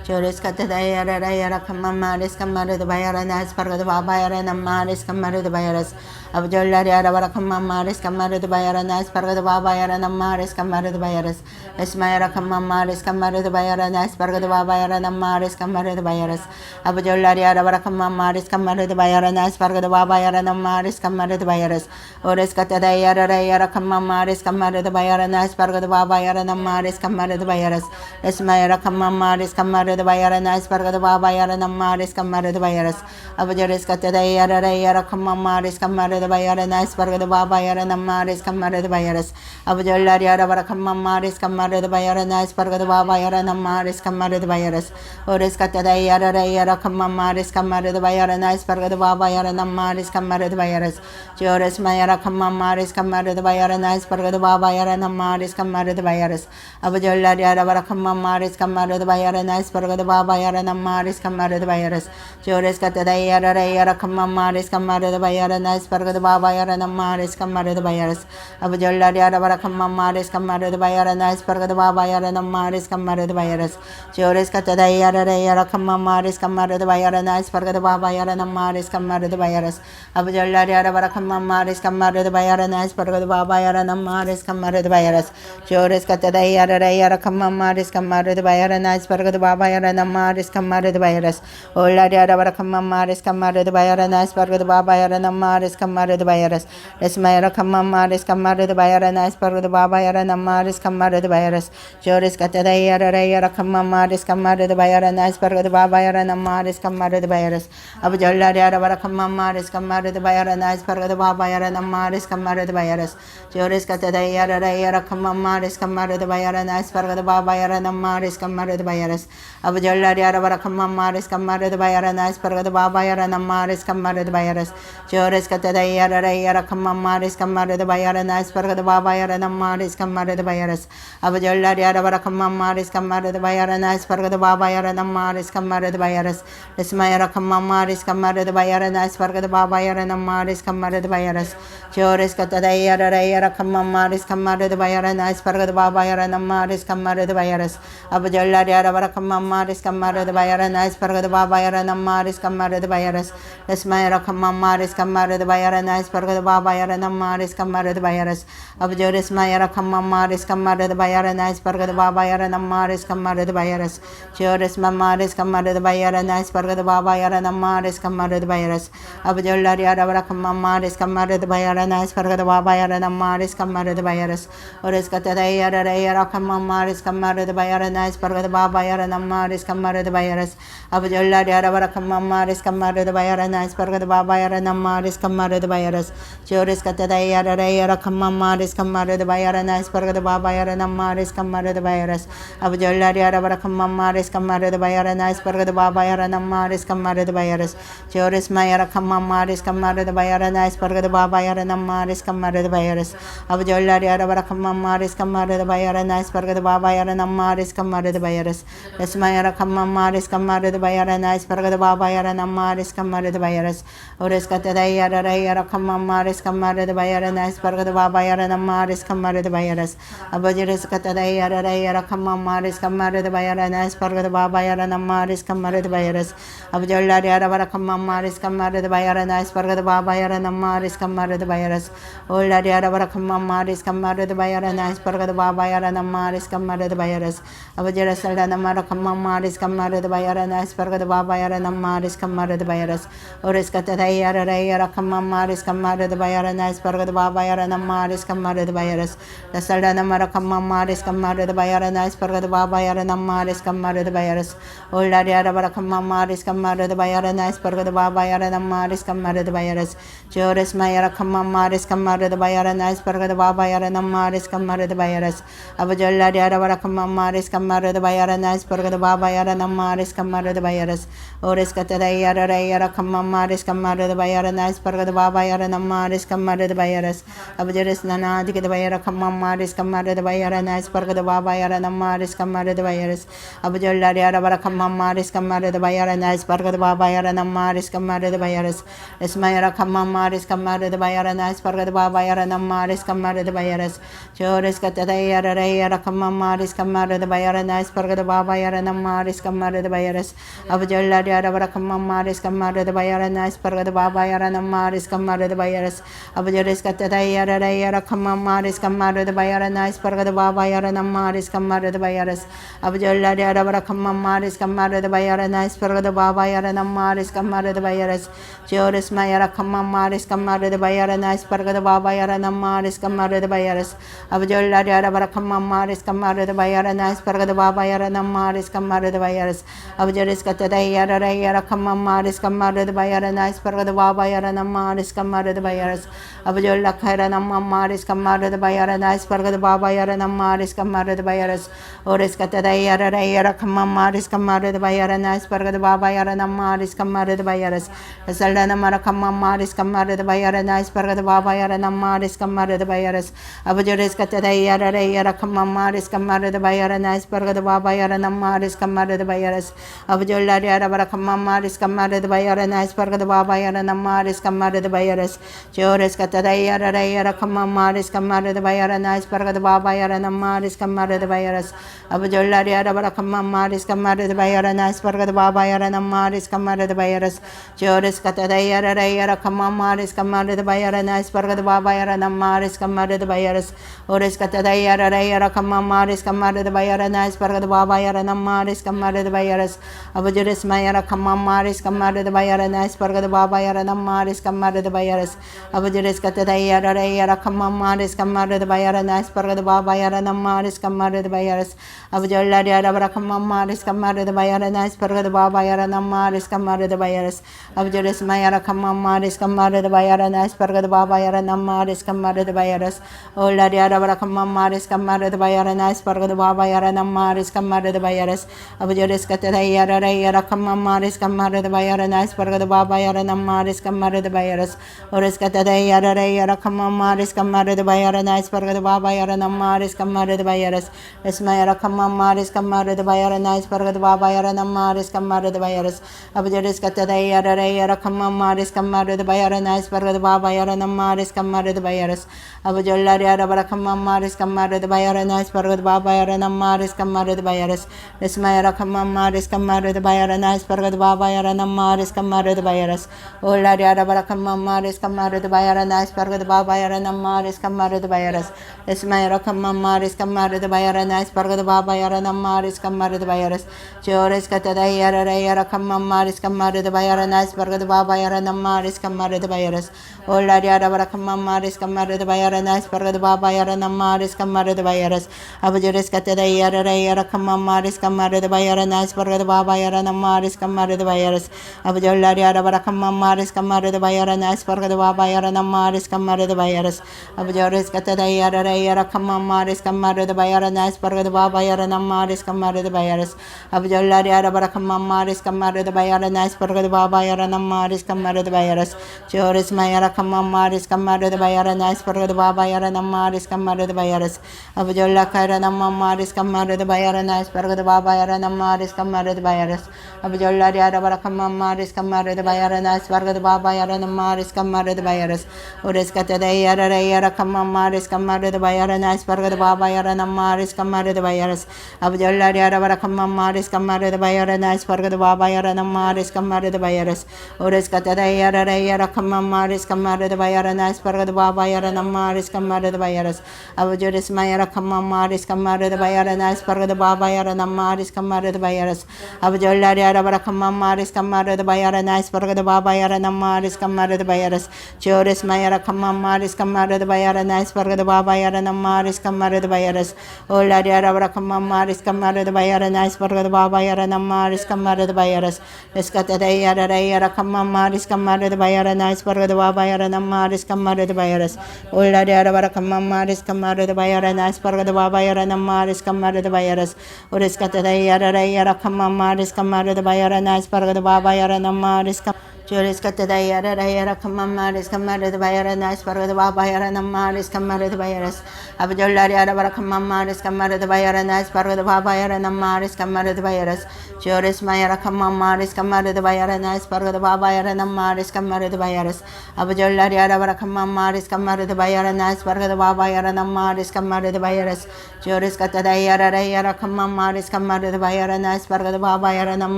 Chores katada yara kamma maris kamara de bayaranas parga de babayara maris kamara de bayaras Abjolla yara vara kamma maris kamara de bayaranas parga de babayara maris kamara de bayaras Esmayara kamma maris kamara de bayaranas parga de babayara maris kamara de bayaras Abjolla yara vara kamma maris kamara de bayaranas parga de babayara maris kamara de bayaras Ores katada yara kamma maris kamara de bayaranas parga de babayara maris kamara de bayaras Esmayara kamma maris kamara de bayaranas parga de babayara maris kamara de bayaras Abjoles katada yara kamma maris kamara de bayaranas parga de babayara maris kamara de bayaras Abjolla yara vara kamma maris kamara de bayaranas parga de babayara maris kamara de bayaras Ores katada yara kamma maris kamara de bayaranas parga de babayara maris kamara de bayaras Chores mayara kamma maris kamara de bayaranas parga de babayara maris kamara de bayaras Abjolla yara vara kamma maris kamara de bayaranas parga de babayara maris kamara de bayaras Chores katada yara kamma maris kamara de bayaranas parga de babayara maris kamara de bayaras Abjolla yara vara kamma maris kamara de bayaranas parga de babayara maris kamara de bayaras Chores katada yara kamma maris kamara de bayaranas parga de babayara maris kamara de bayaras Abjolla yara vara kamma maris kamara de bayaranas parga de babayara maris kamara de bayaras Chores katada yara kamma maris kamara de bayaranas parga de babayara maris kamara de bayaras Olla yara vara kamma maris kamara de bayaranas parga de babayara maris kamara de bayaras Lesmayara kamma maris kamara de bayaranas parga de babayara maris kamara de bayaras Chores katada yara kamma maris kamara de bayaranas parga de babayara maris kamara de bayaras Abjolla yara vara kamma maris kamara de bayaranas parga de babayara maris kamara de bayaras Chores katada yara kamma maris kamara de bayaranas parga de babayara maris kamara de bayaras Abjolla yara vara kamma maris kamara de bayaranas parga de babayara maris kamara de bayaras Chores katada yara kamma maris kamara de bayaranas parga de babayara maris kamara de bayaras Abjolla yara vara kamma maris kamara de bayaranas parga de babayara maris kamara de bayaras Lesmayara kamma maris kamara de bayaranas parga de babayara maris kamara de bayaras Chores katada yara kamma maris kamara de bayaranas parga de babayara maris kamara de bayaras Abjolla yara vara kamma maris kamara de bayaranas parga de babayara maris kamara de bayaras Lesmayara kamma maris kamara de bayaranas parga de babayara maris kamara de bayaras Abjoles mayara kamma maris kamara de bayaranas parga de babayara maris kamara de bayaras Chores maris kamara de bayaranas parga de babayara maris kamara de bayaras Abjolla yara vara kamma maris kamara de bayaranas parga de babayara maris kamara de bayaras Ores katada yara kamma maris kamara de bayaranas parga de babayara maris kamara de bayaras Abjolla yara vara kamma maris kamara de bayaranas parga de babayara maris kamara de bayaras Chores katada yara kamma maris kamara de bayaranas parga de babayara maris kamara de bayaras Abjolla yara vara kamma maris kamara de bayaranas parga de babayara maris kamara de bayaras Chores mayara kamma maris kamara de bayaranas parga de babayara maris kamara de bayaras Abjolla yara vara kamma maris kamara de bayaranas parga de babayara maris kamara de bayaras Lesmayara kamma maris kamara de bayaranas parga de babayara maris kamara de bayaras Ores katada yara yara kama maris kamare de bayara nas parga de baba yara namaris kamare de bayaras abajiris kata de yara kama maris kamare de bayara nas parga de baba yara namaris kamare de bayaras abajalla yara bara kama maris kamare de bayara nas parga de baba yara namaris kamare de bayaras olla yara bara kama maris kamare de bayara nas parga de baba yara namaris kamare de bayaras abajira salda namara kama maris kamare de bayara nas parga de baba yara namaris kamare de bayaras ores kata de yara kama maris kamare de bayara nas parga de baba yara namaris kamare de bayaras la salda namara kama maris kamare de bayara nas parga de baba yara namaris kamare de bayaras olla yara bara kama maris kamare de bayara nas parga de baba yara namaris kamare de bayaras jores mayara kama maris kamare de bayara nas parga de baba yara namaris kamare de bayaras abajalla yara bara kama maris kamare de bayara nas parga de baba yara namaris kamare de bayaras ores kata de yara kama maris kamare de bayara nas parga de baba yara namaris kamare de bayaras abjeres nana dik de bayara kama maris kamare de bayara nas parga de baba yara namaris kamare de bayaras abjalla yara bara kama maris kamare de bayara nas parga de baba yara namaris kamare de bayaras esmayara kama maris kamare de bayara nas parga de baba yara namaris kamare de bayaras jores kata de yara kama maris kamare de bayara nas parga de baba yara namaris kamare de bayaras abjalla yara bara kama maris kamare de bayara nas parga de baba yara namaris kamare de bayaras abjeres kata de yara kama maris kamare de bayara nas parga de baba yara namaris kamare de bayaras abjalla yara bara kama maris kamare de bayara nas parga de baba yara namaris kamare de bayaras jores mayara kama maris kamare de bayara nas parga de baba yara namaris kamare de bayaras abjalla yara bara kama maris kamare de bayara nas parga de baba yara namaris kamare de bayaras abjeres kata de yara kama maris kamare de bayara nas parga de baba yara namaris kamare de bayaras abjalla khaira namma maris kamare de bayara nas parga de baba yara namaris kamare de bayaras ores kata de yara kama maris kamare de bayara nas parga de baba yara namaris kamare de bayaras salda namara kama maris kamare de bayara nas parga de baba yara namaris kamare de bayaras abjeres kata de yara kama maris kamare de bayara nas parga de baba yara namaris kamare de bayaras abjalla yara bara kama maris kamare de bayara nas parga de baba yara namaris kamare de bayaras jores kata de yara kama maris kamare de bayara nas parga de baba yara namaris kamare de bayaras abjalla yara bara kama maris kamare de bayara nas parga de baba yara namaris kamare de bayaras jores kata de yara kama maris kamare de bayara nas parga de baba yara namaris kamare de bayaras ores kata de yara kama maris kamare de bayara nas parga de baba yara namaris kamare de bayaras abjeres mayara kama maris kamare de bayara nas parga de baba yara namaris kamare de bayaras abjeres kata de yara kama maris kamare de bayara nas parga de baba yara namaris kamare de bayaras abjalla yara bara kama maris kamare de bayara nas parga de baba yara namaris kamare de bayaras abjeres mayara kama maris kamare de bayara nas parga de baba yara namaris kamare de bayaras olla yara bara kama maris kamare de bayara nas parga de baba yara namaris kamare de bayaras abjeres kata de yara kama maris kamare de bayara nas parga de baba yara namaris kamare de bayaras ores kata de yara kama maris kamare de bayara nas parga de baba yara namaris kamare de bayaras esmayara kama maris kamare de bayara nas parga de baba yara namaris kamare de bayaras abjeres kata de yara kama maris kamare de bayara nas parga de baba yara namaris kamare de bayaras abjalla yara bara kama maris kamare de bayara nas parga de baba yara namaris kamare de bayaras esmayara kama maris kamare de bayara nas parga de baba yara namaris kamare de bayaras olla yara bara kama maris kamare de bayara nas parga de baba yara namaris kamare de bayaras esmayara kama maris kamare de bayara nas parga de baba yara namaris kamare de bayaras jores kata de yara kama maris kamare de bayara nas parga de baba yara namaris kamare de bayaras olla yara bara kama maris kamare de bayara nas parga de baba yara namaris kamare de bayaras abjeres kata de yara kama maris kamare de bayara nas parga de baba yara namaris kamare de bayaras abjalla yara bara kama maris kamare de bayara nas parga de baba yara namaris kamare de bayaras abjores kata de yara kama maris kamare de bayara nas parga de baba yara namaris kamare de bayaras abjalla yara bara kama maris kamare de bayara nas parga de baba yara namaris kamare de bayaras jores mayara kama maris kamare de bayara nas parga de baba yara namaris kamare de bayaras abjalla khaira namma maris kamare de bayara nas parga de baba yara namaris kamare de bayaras abjalla yara bara kama maris kamare de bayara nas parga de baba yara namaris maris kamare de bayaras ores kata de yara re yara kamma maris kamare de bayara nas parga de baba yara nam maris kamare de bayaras abjolla yara bara kamma maris kamare de bayara nas parga de baba yara nam maris kamare de bayaras ores kata de yara re yara kamma maris kamare de bayara nas parga de baba yara nam maris kamare de bayaras abjoris mayara kamma maris kamare de bayara nas parga de baba yara nam maris kamare de bayaras abjolla yara bara kamma maris kamare de bayara nas parga de baba yara nam maris kamare de bayaras chores mayara kamma maris kamare de bayara nas parga de baba yara nam maris kamare de bayaras ola yara bara kamma maris kamare de bayara nas parga de baba yara nam maris kamare de bayaras eskata de yara re yara kamma maris kamare de bayara nas parga de baba yara nam maris kamare de bayaras ola yara bara kamma maris kamare de bayara nas parga de baba yara nam maris kamare de bayaras oreskata de yara re yara kamma maris kamare de bayara nas parga de baba yara nam maris Chores kata da yara ra yara kamma maris kamare de bayara nas parga de baba yara nam maris kamare de bayaras abjolla yara bara kamma maris kamare de bayara nas parga de baba yara nam maris kamare de bayaras chores mayara kamma maris kamare de bayara nas parga de baba yara nam maris kamare de bayaras abjolla yara bara kamma maris kamare de bayara nas parga de baba yara nam maris kamare de bayaras chores kata da yara ra yara kamma maris kamare de bayara nas parga de baba yara nam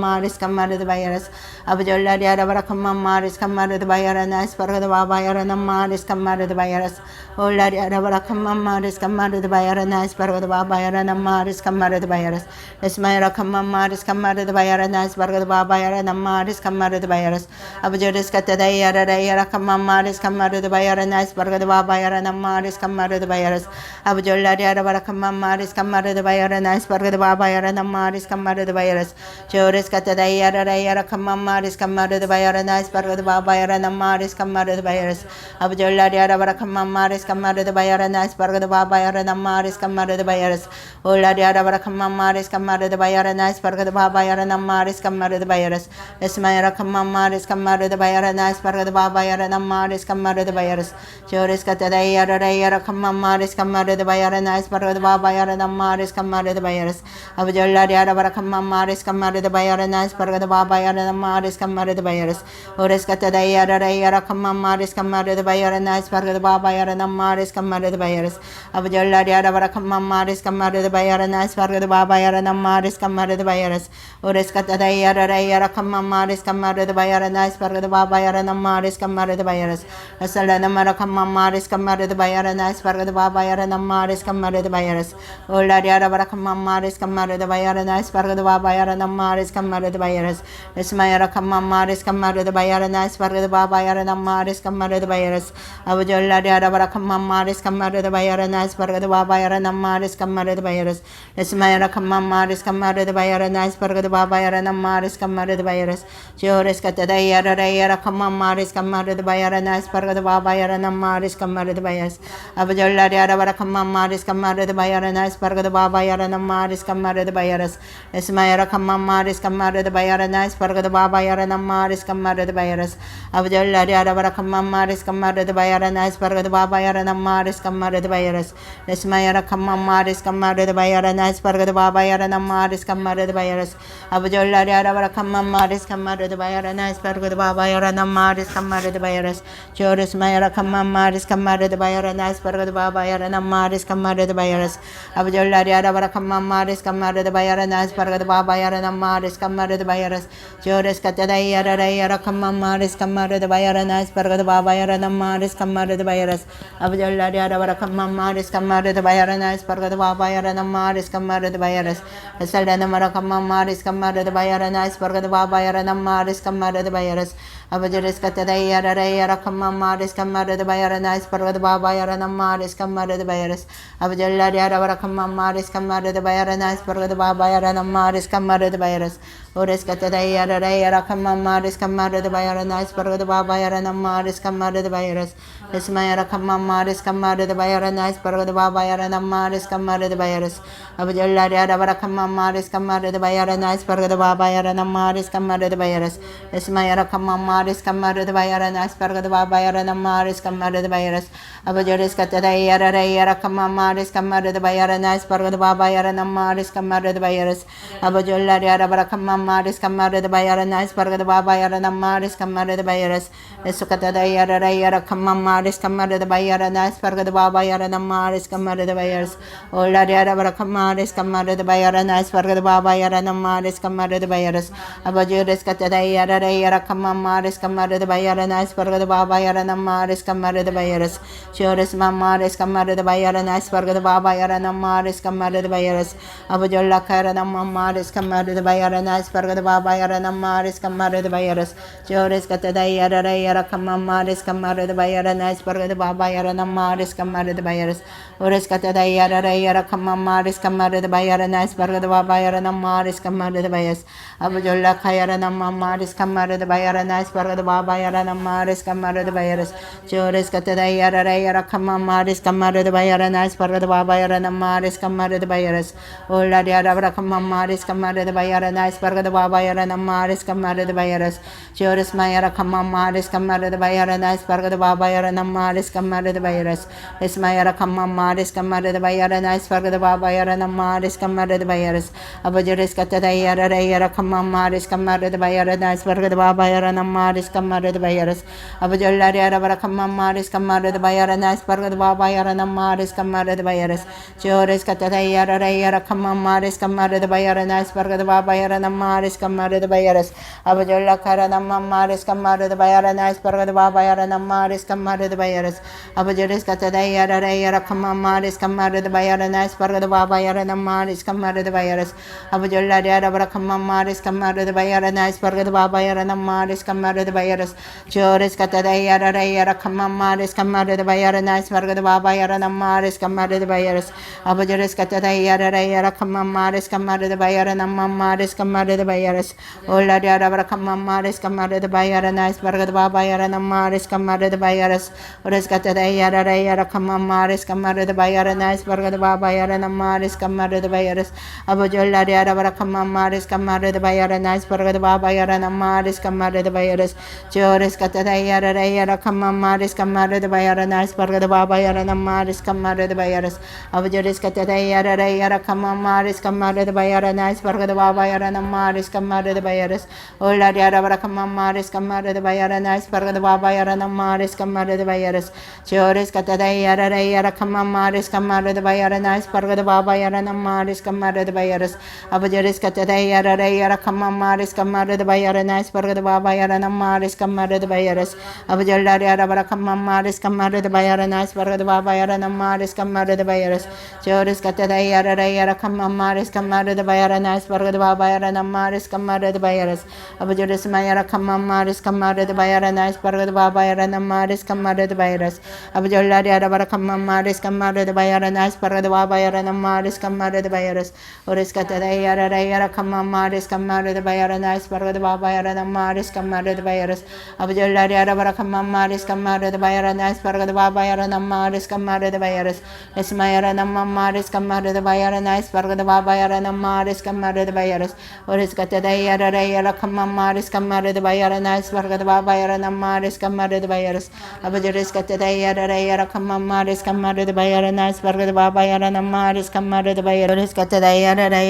maris kamare de bayaras abjolla yara bara kamma maris kamare de bayara nas parga de baba yara nam maris kamare de bayaras ola yara bara kamma maris kamare de bayara nas parga de baba yara nam maris kamare de bayaras esmayara kamma maris kamare de bayara nas parga de baba yara nam maris kamare de bayaras abjoris kata da yara ra yara kamma maris kamare de bayara nas parga de baba yara nam maris kamare de bayaras abjolla yara bara kamma maris kamare de bayara nas parga de baba yara nam maris kamare de bayaras chores kata da yara ra yara kamma maris kamare de bayara nas parga de baba yara nam maris kamare de bayaras abjolla yara bara kamma maris kamare de bayara nas parga de baba yara nam maris kamare de bayaras ola yara bara kamma maris kamare de bayara nas parga de baba yara nam maris kamare de bayaras esmayara kamma maris kamare de bayara nas parga de baba yara nam maris kamare de bayaras chores kata da yara ra yara kamma maris kamare de bayara nas parga de baba yara nam maris kamare de bayaras abjolla yara bara kamma maris kamare de bayara nas parga de baba yara nam maris kamare de bayaras ores kata da yara ra yara kamma maris kamare de bayara nas parga de baba yara nam maris kamare de bayaras abjolla yara bara kamma maris kamare de bayara nas parga de baba yara nam maris kamare de bayaras ores kata da yara ra yara kamma maris kamare de bayara nas parga de baba yara nam maris kamare de bayaras asala namara kamma maris kamare de bayara nas parga de baba yara nam maris kamare de bayaras ola yara bara kamma maris kamare de bayara nas parga de baba yara nam maris kamare de bayaras esmayara kamma maris kamare de bayara nas parga de baba yara nam maris kamare de bayaras abjolla yara bara kamma maris kamare de bayara nas parga de baba yara nam maris kamare de bayaras esmayara kamma maris kamare de bayara nas parga de baba yara nam maris kamare de bayaras chores kata da yara ra yara kamma maris kamare de bayara nas parga de baba yara nam maris kamare de bayaras abjolla yara bara kamma maris kamare de bayara nas parga de baba yara nam maris kamare de bayaras esmayara kamma maris kamare de bayara nas parga de baba yara nam maris kamare de bayaras abjolla yara bara kamma maris kamare de bayara nas parga de baba yara nam maris kamare de bayaras esmayara kamma maris kamare de bayara nas parga de baba yara nam maris kamare de bayaras abjolla yara bara kamma maris kamare de bayara nas parga de baba yara nam maris kamare de bayaras chores mayara kamma maris kamare de bayara nas parga de baba yara nam maris kamare de bayaras abjolla yara bara kamma maris kamare de bayara nas parga de baba yara nam maris kamare de bayaras chores kata da yara ra yara kamma maris kamare de bayara nas parga de baba yara nam maris kamare de bayaras abjolla yara bara kamma maris kamare de bayara nas parga de baba yara nam maris kamare de bayaras asala namara kamma maris kamare de bayara nas parga de baba yara nam maris kamare de bayaras abjoris kata da yara ra yara kamma maris kamare de bayara nas parga de baba yara nam maris kamare de bayaras abjolla yara bara kamma maris kamare de bayara nas parga de baba yara nam maris kamare de bayaras ores kata da yara ra yara kamma maris kamare de bayara nas parga de baba yara nam maris kamare de bayaras esmayara kamma maris kamare de bayara nas parga de baba yara nam maris kamare de bayaras abjolla yara bara kamma maris kamare de bayara nas parga de baba yara nam maris kamare de bayaras esmayara kamma maris kamare de bayara nas parga de baba yara nam maris kamare de bayaras abjoris kata da yara ra yara kamma maris kamare de bayara nas parga de baba yara nam maris kamare de bayaras abjolla yara bara kamma maris kamare de bayara nas parga de baba yara nam maris kamara de bayaras esukata da yara yara kamma maris kamara de bayara nas parga de baba yara na maris kamara de bayaras ola yara bara kamaris kamara de bayara nas parga de baba yara na maris kamara de bayaras abajures kata da yara kamma maris kamara de bayara nas parga de baba yara na maris kamara de bayaras chores mamaris kamara de bayara nas parga de baba yara na maris kamara de bayaras abajolla kara na mamaris kamara de bayara nas parga de baba yara na maris kamara de bayaras chores kata da yara kamma maris kamara de bayara nas parga de baba yara na maris kamara de bayaras ores kata da yara kamma maris kamara de bayara nas parga de baba yara na maris kamara de bayas abajolla kara na mamaris kamara de bayara nas parga de baba yara na maris kamara de bayaras chores kata da yara kamma maris kamara de bayara nas parga de baba yara na maris kamara de bayaras ola yara kamma maris kamara de bayara nas parga de baba yara na maris kamara de bayaras chores mayara kamma maris kamara de bayara nas parga de baba yara na maris kamara de bayaras esmayara kamma maris kamara de bayara nas parga de baba yara na maris kamara de bayaras abajores kata da yara kamma maris kamara de bayara nas parga de baba yara na maris kamara de bayaras abajolla yara kamma maris kamara de bayara nas parga de baba yara na maris kamara de bayaras chores kata da yara kamma maris kamara de bayara nas parga de baba yara na maris kamara de bayaras abajolla kara na maris kamara de bayara nas parga de baba yara na maris kamara de bayaras abajores kata da yara kamma maris kamara de bayara nas parga de baba yara na maris kamara de bayaras abajolla yara kamma maris kamara de bayara nas parga de baba yara na maris kamara de bayaras chores kata da yara kamma maris kamara de bayara nas parga de baba yara na maris kamara de bayaras abajores kata da yara kamma maris kamara de bayara na maris kamara de bayaras ola yara kamma maris kamara de bayara nas parga de baba yara na maris kamara de bayaras ores kata da yara kamma maris kamara de bayara nas parga de baba yara na maris kamara de bayaras abajolla yara kamma maris kamara de bayara nas parga de baba yara na maris kamara de bayaras chores kata da yara kamma maris kamara de bayara nas parga de baba yara na maris kamara de bayaras abajores kata da yara kamma maris kamara de bayara nas parga de baba yara na maris kamara de bayaras ola yara kamma maris kamara de bayara nas parga de baba yara na maris kamara de bayaras chores kata da yara kamma maris kamara de bayara nas parga de baba yara na maris kamara de bayaras abajores kata da yara kamma maris kamara de bayara nas parga de baba yara na maris kamara de bayaras abajolla yara kamma maris kamara de bayara nas parga de baba yara na maris kamara de bayaras chores kata da yara kamma maris kamara de bayara nas parga de baba yara na maris kamara de bayaras abajores mayara kamma maris kamara de bayara nas parga de baba yara na maris kamara de bayaras abajolla yara kamma maris kamara de bayara nas parga de baba yara na maris kamara de bayaras ores kata da yara kamma maris kamara de bayara nas parga de baba yara na maris kamara de bayaras abajolla yara kamma maris kamara de bayara nas parga de baba yara na maris kamara de bayaras esmayara na maris kamara de bayara nas parga de baba yara na maris kamara de bayaras ores kata da yara kamma maris kamara de bayara nas parga de baba yara na maris kamara de bayaras abajores kata da yara kamma maris kamara de bayara nas parga de baba yara na maris kamara de bayaras ores kata da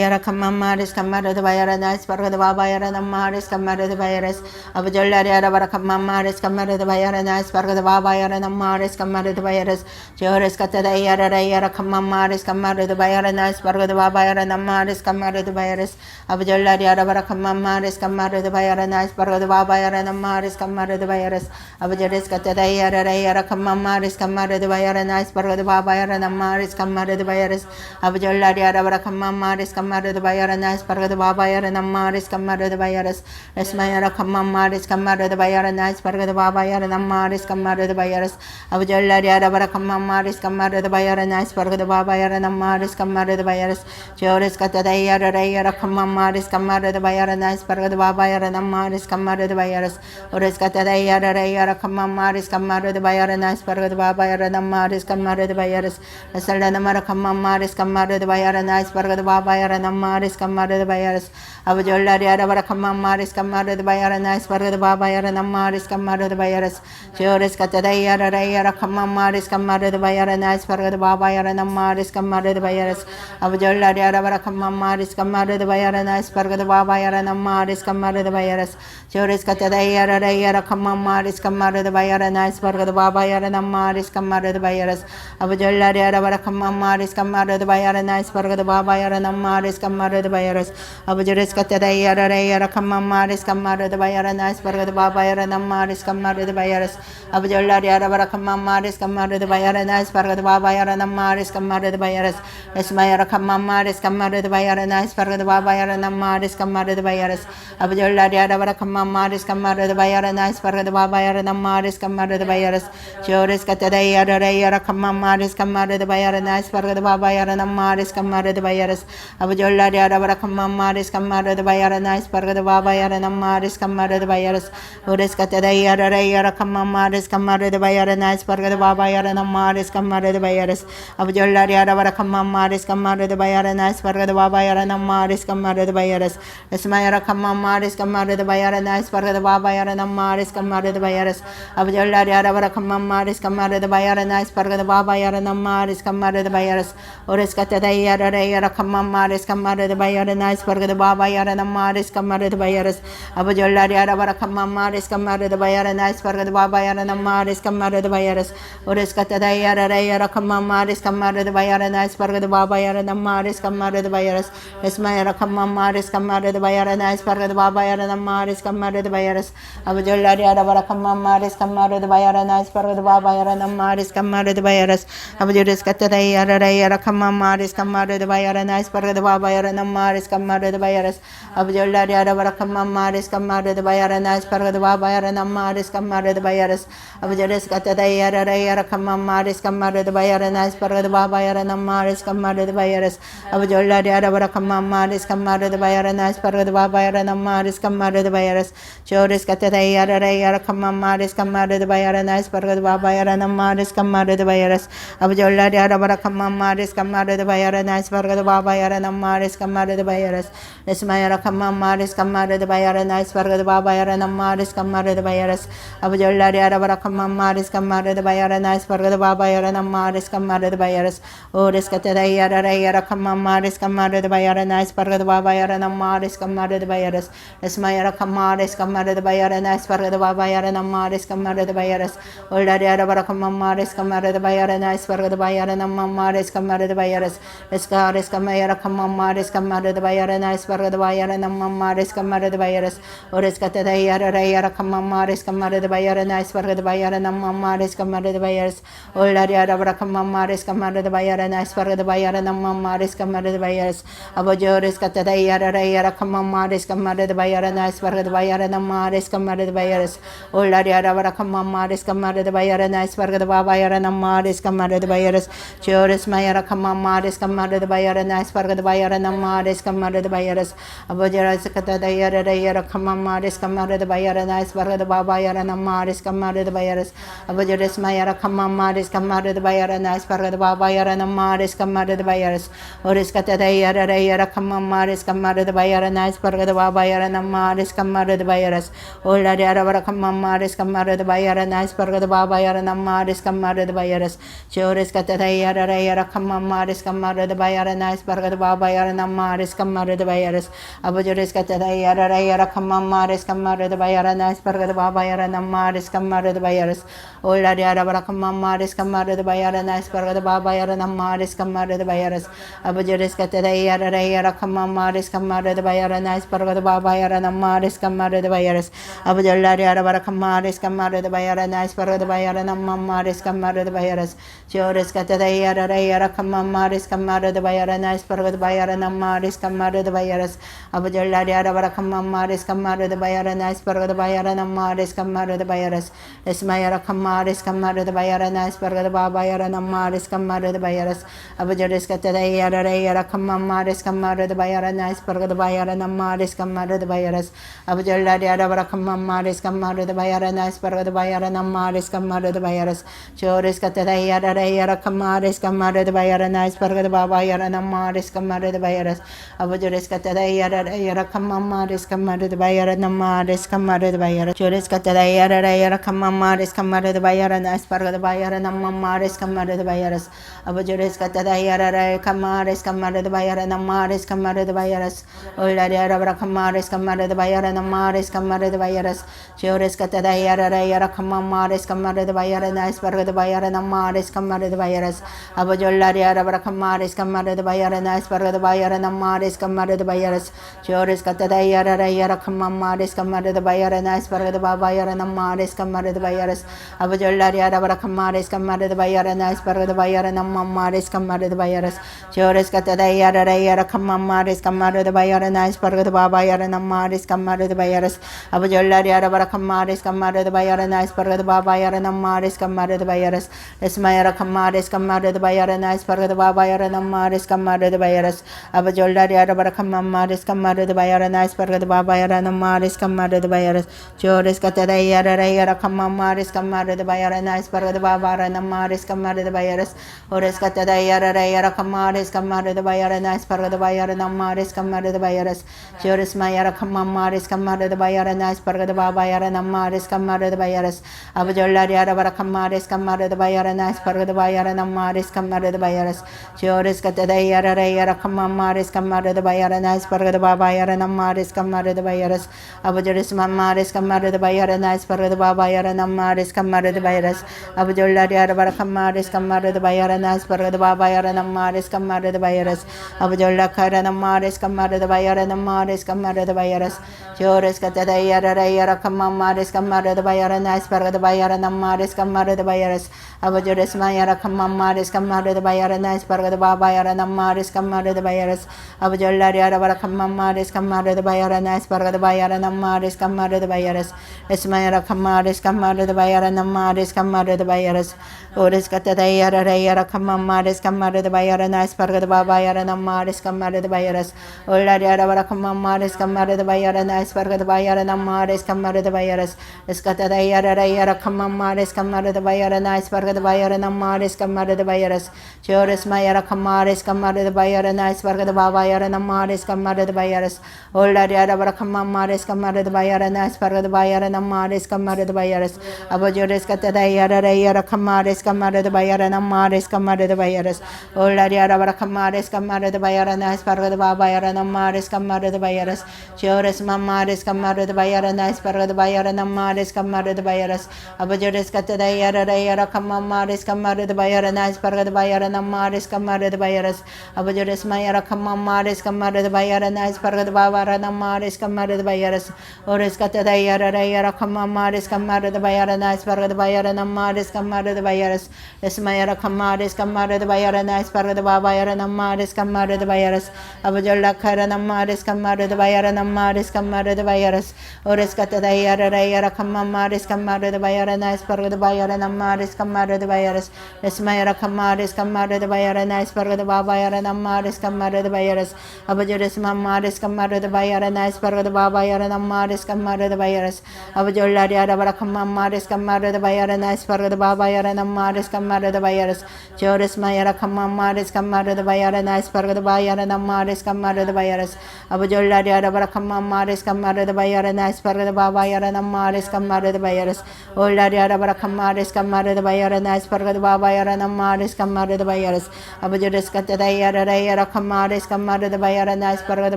yara kamma maris kamara de bayara nas parga de baba yara na maris kamara de bayaras abajolla yara kamma maris kamara de bayara nas parga de baba yara na maris kamara de bayaras chores kata da yara kamma maris kamara de bayara nas parga de baba yara na maris kamara de bayaras abajolla yara kamma maris kamara de bayara nas parga de baba yara na maris kamara de bayaras abajores kata da yara kamma maris kamara de bayara nas parga de baba yara na maris kamara de bayaras abajolla yara kamma maris kamara de bayara nas parga de baba yara na maris kamara de bayaras esmayara kamma maris kamara de bayara nas parga de baba yara na maris kamara de bayaras abajolla yara kamma maris kamara de bayara nas parga de baba yara na maris kamara de bayaras chores kata da yara kamma maris kamara de bayara nas parga de baba yara na maris kamara de bayaras ores kata da yara kamma maris kamara de bayara nas parga de baba yara na maris kamara de bayaras esalla namara kamma maris kamara de bayara nas parga de baba yara na maris kamara de bayaras abajolla yara kamma maris kamara de bayara nas parga de baba yara na maris kamara de bayaras chores kata da yara kamma maris kamara de bayara nas parga de baba yara na maris kamara de bayaras abajolla yara kamma maris kamara de bayara nas parga de baba yara na maris kamara de bayaras Chores Katayara Yara Kamamaris Kamara the Bayara Nice Barga the Baba Yara Namaris Kamara the Bayaras Abujala Yara Kamamaris Kamara the Bayara Nice Barga the Baba Yara Namaris Kamara the Bayaras Abujaris Katayara Yara Kamamaris Kamara the Bayara Nice Barga the Baba Yara Namaris Kamara the Bayaras Abujala Yara Kamamaris Kamara the Bayara Nice Barga the Baba Yara Namaris Kamara the Bayaras Esmayara Kamamaris Kamara the Bayara Nice Barga the Baba Yara Namaris Kamara the Bayaras Abujala Yara Kamamaris Kamara the Bayara Nice Barga the Baba Yara Namaris Kamara the Bayaras Chores Katayara Yara Kamamaris Kamara the Bayara Nice Barga the Baba Yara Namaris Kamara the Bayaras Abujala Yara Kamamaris Kamara the Bayara Nice Barga the Baba Yara Namaris Kamara the Bayaras Chores Katayara Yara Kamamaris Kamara the Bayara Nice Barga the Baba Yara Namaris Kamara the Bayaras Abujala Yara Kamamaris Kamara the Bayara Nice Barga the Baba Yara Namaris Kamara the Bayaras Esmayara Kamamaris Kamara the Bayara Nice Barga the Baba Yara Namaris Kamara the Bayaras Abujala Yara Kamamaris Kamara the Bayara Nice Barga the Baba Yara Namaris Kamara the Bayaras Ores Katayara Yara Kamamaris Kamara the Bayara Nice Barga the Baba Yara Namaris Kamara the Bayaras Abujala Yara Kamamaris Kamara the Bayara Nice Barga the Baba Yara Namaris Kamara the Bayaras Ores Katayara Yara Kamamaris Kamara the Bayara Nice Barga the Baba Yara Namaris Kamara the Bayaras Esmayara Kamamaris Kamara the Bayara Nice Barga the Baba Yara Namaris Kamara the Bayaras Abujala Yara Kamamaris Kamara the Bayara Nice Barga the Baba Yara Namaris Kamara the Bayaras Abujuris Katayara Kamamaris Kamara the Bayara Nice Barga the Baba Yara Namaris Kamara the Bayaras Abujala Yara Kamamaris Kamara the Bayara Nice Barga the Baba Yara Namaris Kamara the Bayaras Abujuris Katayara Kamamaris Kamara the Bayara Nice Barga the Baba Yara Namaris Kamara the Bayaras Abujala Yara Kamamaris Kamara the Bayara Nice Barga the Baba Yara Namaris Kamara the Bayaras Chores Katayara Kamamaris Kamara the Bayara Nice Barga the Baba Yara Namaris Kamara the Bayaras Abujala Yara Kamamaris Kamara the Bayara Nice Barga the Baba Yara Namaris Kamara the Bayaras Esmayara Kamamaris Kamara the Bayara Nice Barga the Baba Yara Namaris Kamara the Bayaras Abujala Yara Kamamaris Kamara the Bayara Nice Barga the Baba Yara Namaris Kamara the Bayaras Ores Katayara Kamamaris Kamara the Bayara Nice Barga the Baba Yara Namaris Kamara the Bayaras Esmayara Kamaris Kamara the Bayara Nice Barga the Baba Yara Namaris Kamara the Bayaras Oldari Yara Kamamaris Kamara the Bayara Nice Barga the Bayara Namaris Kamara the Bayaras Escaris Kamayara Kamamaris Kamara the Bayara Nice Barga the Bayara Namaris Kamara the Bayaras Ores Katayara Kamamaris Kamara the Bayara Nice Barga the Bayara Namaris Kamara the Bayaras Oldari Yara Kamamaris Kamara the Bayara Nice Barga the Bayara Namaris Kamara the Bayaras Abujores Katayara Kamamaris Kamara the Bayara Nice Barga the Bayara Namaris Kamara the Bayaras Oldari Yara Kamamaris Kamara the Bayara Nice Barga the Baba Yara Namaris Kamara the Bayaras Chores Mayara Kamamaris Kamara the Bayara Nice Barga the Bayara Namaris Kamara the Bayaras Abujaras Katayara Kamamaris Kamara the Bayara Nice Barga the Baba Yara Namaris Kamara the Bayaras Abujaras Mayara Kamamaris Kamara the Bayara Nice Barga the Baba Yara Namaris Kamara the Bayaras Oris Katayara Kamamaris Kamara the Bayara Nice Barga the Baba Yara Namaris Kamara the Bayaras Oldari Yara Kamamaris Kamara the Bayara Nice Barga the Baba Yara Namaris Kamara the Bayaras Chores Katayara Kamamaris Kamara the Bayara Nice Barga the Baba Yara Namaris Kamara the Bayaras Abujuris Katayara Kamamaris Kamara the Bayara Nice Barga the Baba Yara Namaris Kamara the Bayaras Oldari Yara Kamamaris Kamara the Bayara Nice Barga the Baba Yara Namaris Kamara the Bayaras Abujuris Katayara Kamamaris Kamara the Bayara Nice Barga the Baba Yara Namaris Kamara the Bayaras Abujala Yara Kamaris Kamara the Bayara Nice Barga the Bayara Namaris Kamara the Bayaras Chores Katayara Kamamaris Kamara the Bayara Nice Barga the Bayara Namaris Kamara the Bayaras Abujala Yara Kamamaris Kamara the Bayara Nice Barga the Bayara Namaris Kamara the Bayaras Esmayara Kamaris Kamara the Bayara Nice Barga the Baba Yara Namaris Kamara the Bayaras Abujaris Katayara Kamamaris Kamara the Bayara Nice Barga the Bayara Namaris Kamara the Bayaras Abujala Yara Kamamaris Kamara the Bayara Nice Barga the Bayara Namaris Kamara the Bayaras Chores Katayara Kamaris Kamara the Bayara Nice Barga the Baba Yara Namaris Kamara the Bayaras Abujaris Katayara Kamamaris Kamara the Bayara Namaris Kamara the Bayaras Chores Katayara Kamamaris Kamara the Bayara Nice Barga the Bayara Namaris Kamara the Bayaras Abujaris Katayara Kamaris Kamara the Bayara Namaris Kamara the Bayaras Oldari Yara Kamaris Kamara the Bayara Namaris mares kamare de bayaras chores katada yara yara khamma mares kamare de bayara nas parga de bayara namares kamare de bayaras abajolla yara bara khammares kamare de bayara nas parga de bayara namares kamare de bayaras chores katada yara khamma mares kamare de bayara nas parga de bayara namares kamare de bayaras abajolla yara bara khammares kamare de bayara nas parga de bayara namares kamare de bayaras chores katada yara khamma mares kamare de bayara nas parga de bayara namares kamare de bayaras abajolla yara bara khammares kamare de bayara nas parga de bayara namares kamare de bayaras esmayara khammares kamare de bayara nas parga de bayara namares kamare de bayaras abajolla yara bara khammares kamare de bayara nas parga de bayara namares kamare de bayaras chores katada yara khamma mares kamare de bayara nas parga de bayara namares kamare de bayaras ores katada yara khammares kamare de bayara nas parga de bayara namares kamare de bayaras chores mayara khamma mares kamare de bayara nas parga de bayara namares kamare de bayaras abajolla yara bara khammares kamare de bayara nas parga de bayara namares kamare de bayaras chores katada yara khamma mares kamare de bayara nas parga de bayara namares kamare de bayaras abajoris mamares kamare de bayara nas parga de bayara namares kamare de bayaras abajolla yara bara khammares kamare de bayara nas parga de bayara namares kamare de bayaras abajolla kara namares kamare de bayara namares kamare de bayaras chores katada yara khamma mares kamare de bayara nas parga de bayara namares kamare de bayaras abajoris mayara khamma mares kamare de bayara nas parga de bayara namares kamare de bayaras abajolla yara bara khamma mares kamare de bayara nas parga de bayara namares kamare de bayaras esmayara khammares kamare de bayara namares kamare de bayaras ores katada yara khamma mares kamare de bayara nas parga de bayara namares kamare de bayaras olla yara bara khamma mares kamare de bayara nas parga de bayara namares kamare de bayaras eskatada yara khamma mares kamare de bayara nas parga de bayara namares kamare de bayaras chores mayara khammares kamare de bayara nas parga de bayara namares kamare de bayaras olla yara bara khamma mares kamare de bayara nas parga de bayara namares kamare de bayaras abajores katada yara khammares kamare de bayara namares kamare de bayaras olla yara bara khammares kamare de bayara nas parga de bayara namares kamare de bayaras chores mamares kamare de bayara nas parga de bayara namares kamare de bayaras abajores katada yara khamma mares kamare de bayara nas parga de bayara namares kamare de bayaras abajores mayara khamma mares kamare de bayara nas parga de bayara namares kamare de bayaras ores katada yara khamma mares kamare de bayara nas parga de bayara namares kamare de bayaras esmayara khammares kamare de bayara nas parga de bayara namares kamare de bayaras abajolla kara namares kamare de bayara namares kamare de bayaras ores katada yara khamma mares kamare de bayara nas parga de bayara namares kamare de bayaras esmayara khammares kamare de bayara nas parga de bayara namares kamare de bayaras abajores mamares kamare de bayara nas parga de bayara namares kamare de bayaras abajolla yara bara khamma mares kamare de bayara nas parga de bayara namares kamare de bayaras chores mayara khamma mares kamare de bayara nas parga de bayara namares kamare de bayaras abajolla yara bara khamma mares kamare de bayara nas parga de bayara namares kamare de bayaras olla yara bara khammares kamare de bayara nas parga de bayara namares kamare de bayaras abajores katada yara khammares kamare de bayara nas parga de